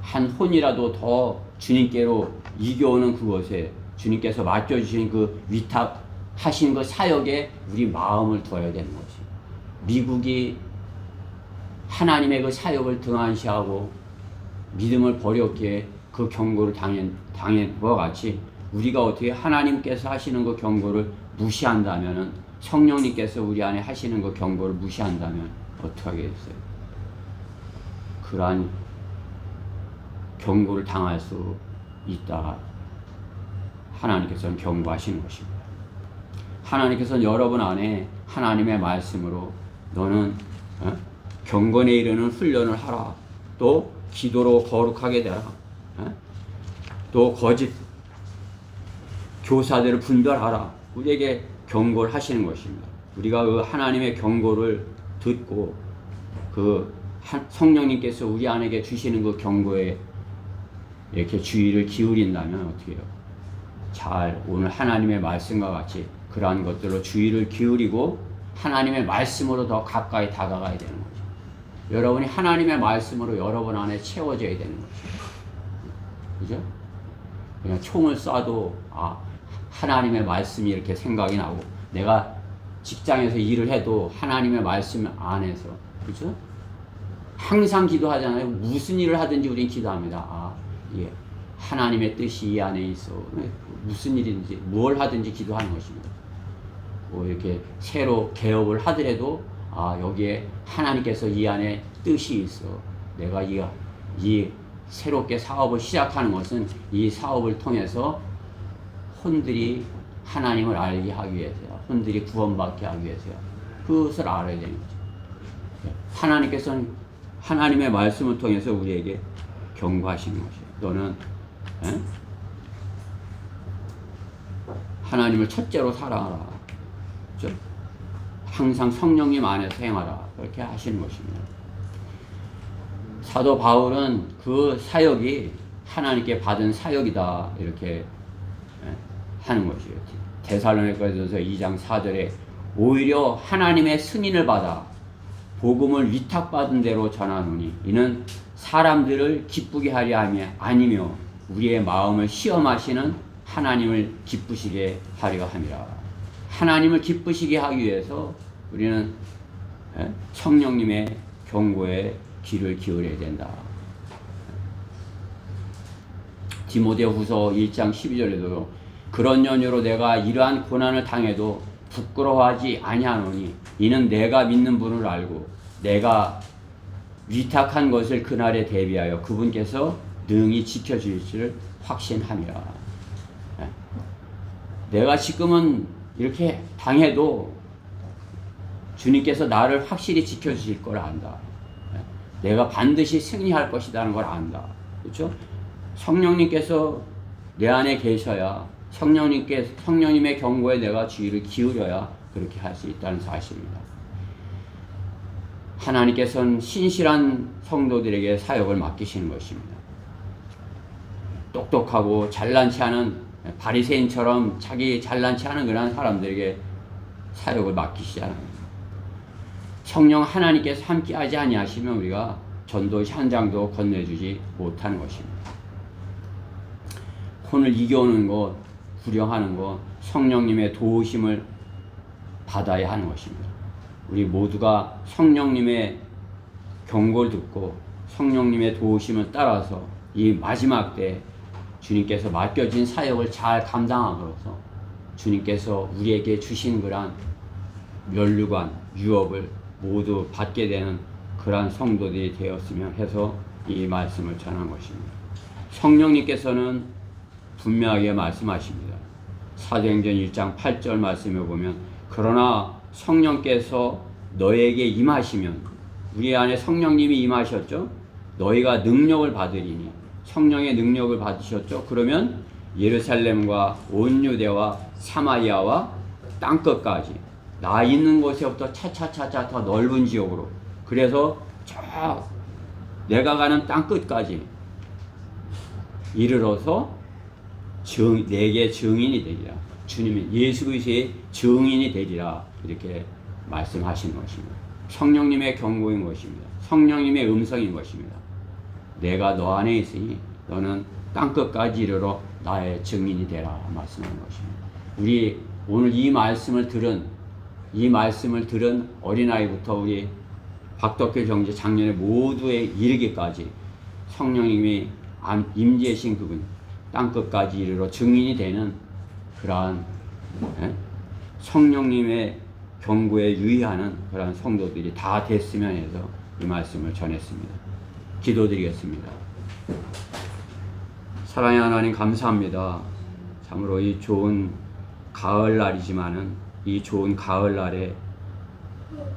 한 혼이라도 더 주님께로 이겨오는 그것에 주님께서 맡겨주신 그 위탁하신 그 사역에 우리 마음을 두어야 되는 것이. 미국이 하나님의 그 사역을 등한시하고 믿음을 버렸기에 그 경고를 당한 것 같이 우리가 어떻게 하나님께서 하시는 그 경고를 무시한다면은 성령님께서 우리 안에 하시는 그 경고를 무시한다면 어떻게 하겠어요? 그러한 경고를 당할 수 있다. 하나님께서는 경고하시는 것입니다. 하나님께서는 여러분 안에 하나님의 말씀으로 너는 경건에 이르는 훈련을 하라. 또 기도로 거룩하게 되라. 또 거짓 교사들을 분별하라. 우리에게 경고를 하시는 것입니다. 우리가 그 하나님의 경고를 듣고 그 성령님께서 우리 안에게 주시는 그 경고에 이렇게 주의를 기울인다면 어떻게 해요? 잘 오늘 하나님의 말씀과 같이 그러한 것들로 주의를 기울이고 하나님의 말씀으로 더 가까이 다가가야 되는 거죠. 여러분이 하나님의 말씀으로 여러분 안에 채워져야 되는 거죠. 그죠? 그냥 총을 쏴도 하나님의 말씀이 이렇게 생각이 나고 내가 직장에서 일을 해도 하나님의 말씀 안에서 그죠? 항상 기도하잖아요. 무슨 일을 하든지 우린 기도합니다. 예. 하나님의 뜻이 이 안에 있어. 무슨 일인지 뭘 하든지 기도하는 것입니다. 뭐 이렇게 새로 개업을 하더라도 여기에 하나님께서 이 안에 뜻이 있어. 내가 이 새롭게 사업을 시작하는 것은 이 사업을 통해서 혼들이 하나님을 알게 하기 위해서야. 혼들이 구원받게 하기 위해서야. 그것을 알아야 되는 거죠. 하나님께서는 하나님의 말씀을 통해서 우리에게 경고하시는 것이에요. 너는 하나님을 첫째로 사랑하라. 그렇죠? 항상 성령님 안에서 행하라. 그렇게 하시는 것입니다. 사도 바울은 그 사역이 하나님께 받은 사역이다. 이렇게 하는 것이에요. 데살로니가전서 2장 4절에 오히려 하나님의 승인을 받아 복음을 위탁받은 대로 전하노니 이는 사람들을 기쁘게 하려 함이 아니며 우리의 마음을 시험하시는 하나님을 기쁘시게 하려 함이라. 하나님을 기쁘시게 하기 위해서 우리는 성령님의 경고에 귀를 기울여야 된다. 디모데후서 1장 12절에도 그런 연유로 내가 이러한 고난을 당해도 부끄러워하지 아니하노니 이는 내가 믿는 분을 알고 내가 위탁한 것을 그날에 대비하여 그분께서 능히 지켜주실지를 확신함이라. 내가 지금은 이렇게 당해도 주님께서 나를 확실히 지켜주실 걸 안다. 내가 반드시 승리할 것이라는 걸 안다. 그렇죠? 성령님께서 내 안에 계셔야 성령님의 경고에 내가 주의를 기울여야 그렇게 할 수 있다는 사실입니다. 하나님께서는 신실한 성도들에게 사역을 맡기시는 것입니다. 똑똑하고 잘난치 않은 바리새인처럼 자기 잘난 체 하는 그런 사람들에게 사역을 맡기시잖아요. 성령 하나님께서 함께하지 아니하시면 우리가 전도 현장도 건네주지 못하는 것입니다. 혼을 이겨오는 것, 불영하는 것, 성령님의 도우심을 받아야 하는 것입니다. 우리 모두가 성령님의 경고를 듣고 성령님의 도우심을 따라서 이 마지막 때 주님께서 맡겨진 사역을 잘 감당함으로써 주님께서 우리에게 주신 그러한 면류관, 유업을 모두 받게 되는 그러한 성도들이 되었으면 해서 이 말씀을 전한 것입니다. 성령님께서는 분명하게 말씀하십니다. 사도행전 1장 8절 말씀에 보면 그러나 성령께서 너에게 임하시면, 우리 안에 성령님이 임하셨죠? 너희가 능력을 받으리니, 성령의 능력을 받으셨죠? 그러면 예루살렘과 온 유대와 사마리아와 땅끝까지, 나 있는 곳에부터 차차차차 더 넓은 지역으로, 그래서 저 내가 가는 땅끝까지 이르러서 내게 증인이 되리라. 주님이 예수 그리스도의 증인이 되리라. 이렇게 말씀하시는 것입니다. 성령님의 경고인 것입니다. 성령님의 음성인 것입니다. 내가 너 안에 있으니 너는 땅끝까지 이르러 나의 증인이 되라 말씀하는 것입니다. 우리 오늘 이 말씀을 들은 어린아이부터 우리 박덕길 형제 작년에 모두에 이르기까지 성령님이 임재하신 그분 땅끝까지 이르러 증인이 되는 그러한 성령님의 경고에 유의하는 그러한 성도들이 다 됐으면 해서 이 말씀을 전했습니다. 기도드리겠습니다. 사랑의 하나님 감사합니다. 참으로 이 좋은 가을날이지만은 이 좋은 가을날에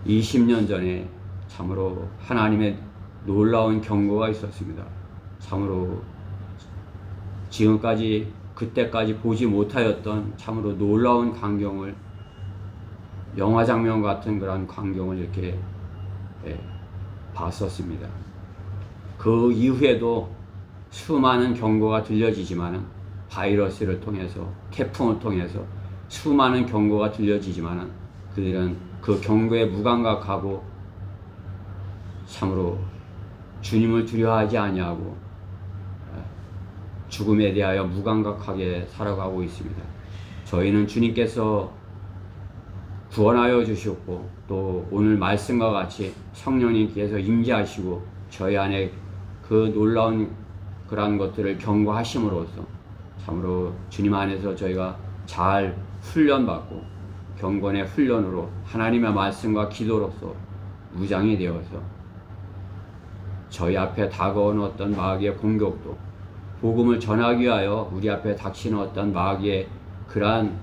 20년 전에 참으로 하나님의 놀라운 경고가 있었습니다. 참으로 지금까지 그때까지 보지 못하였던 참으로 놀라운 광경을, 영화 장면 같은 그런 광경을 이렇게 봤었습니다. 그 이후에도 수많은 경고가 들려지지만은 바이러스를 통해서, 태풍을 통해서 수많은 경고가 들려지지만은 그들은 그 경고에 무감각하고 참으로 주님을 두려워하지 아니하고 죽음에 대하여 무감각하게 살아가고 있습니다. 저희는 주님께서 구원하여 주셨고 또 오늘 말씀과 같이 성령님께서 임재하시고 저희 안에 그 놀라운 그러한 것들을 경고하심으로써 참으로 주님 안에서 저희가 잘 훈련받고 경건의 훈련으로 하나님의 말씀과 기도로서 무장이 되어서 저희 앞에 다가오는 어떤 마귀의 공격도, 복음을 전하기 위하여 우리 앞에 닥치는 어떤 마귀의 그러한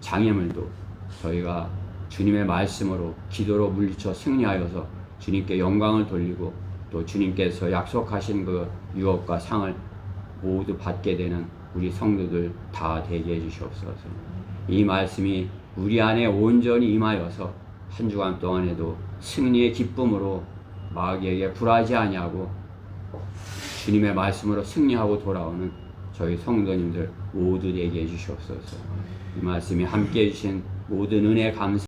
장애물도 저희가 주님의 말씀으로 기도로 물리쳐 승리하여서 주님께 영광을 돌리고 또 주님께서 약속하신 그 유업과 상을 모두 받게 되는 우리 성도들 다 되게 해주시옵소서. 이 말씀이 우리 안에 온전히 임하여서 한 주간 동안에도 승리의 기쁨으로 마귀에게 굴하지 아니하고 주님의 말씀으로 승리하고 돌아오는 저희 성도님들 모두 되게 해주시옵소서. 이 말씀이 함께 해주신 모든 은혜 감사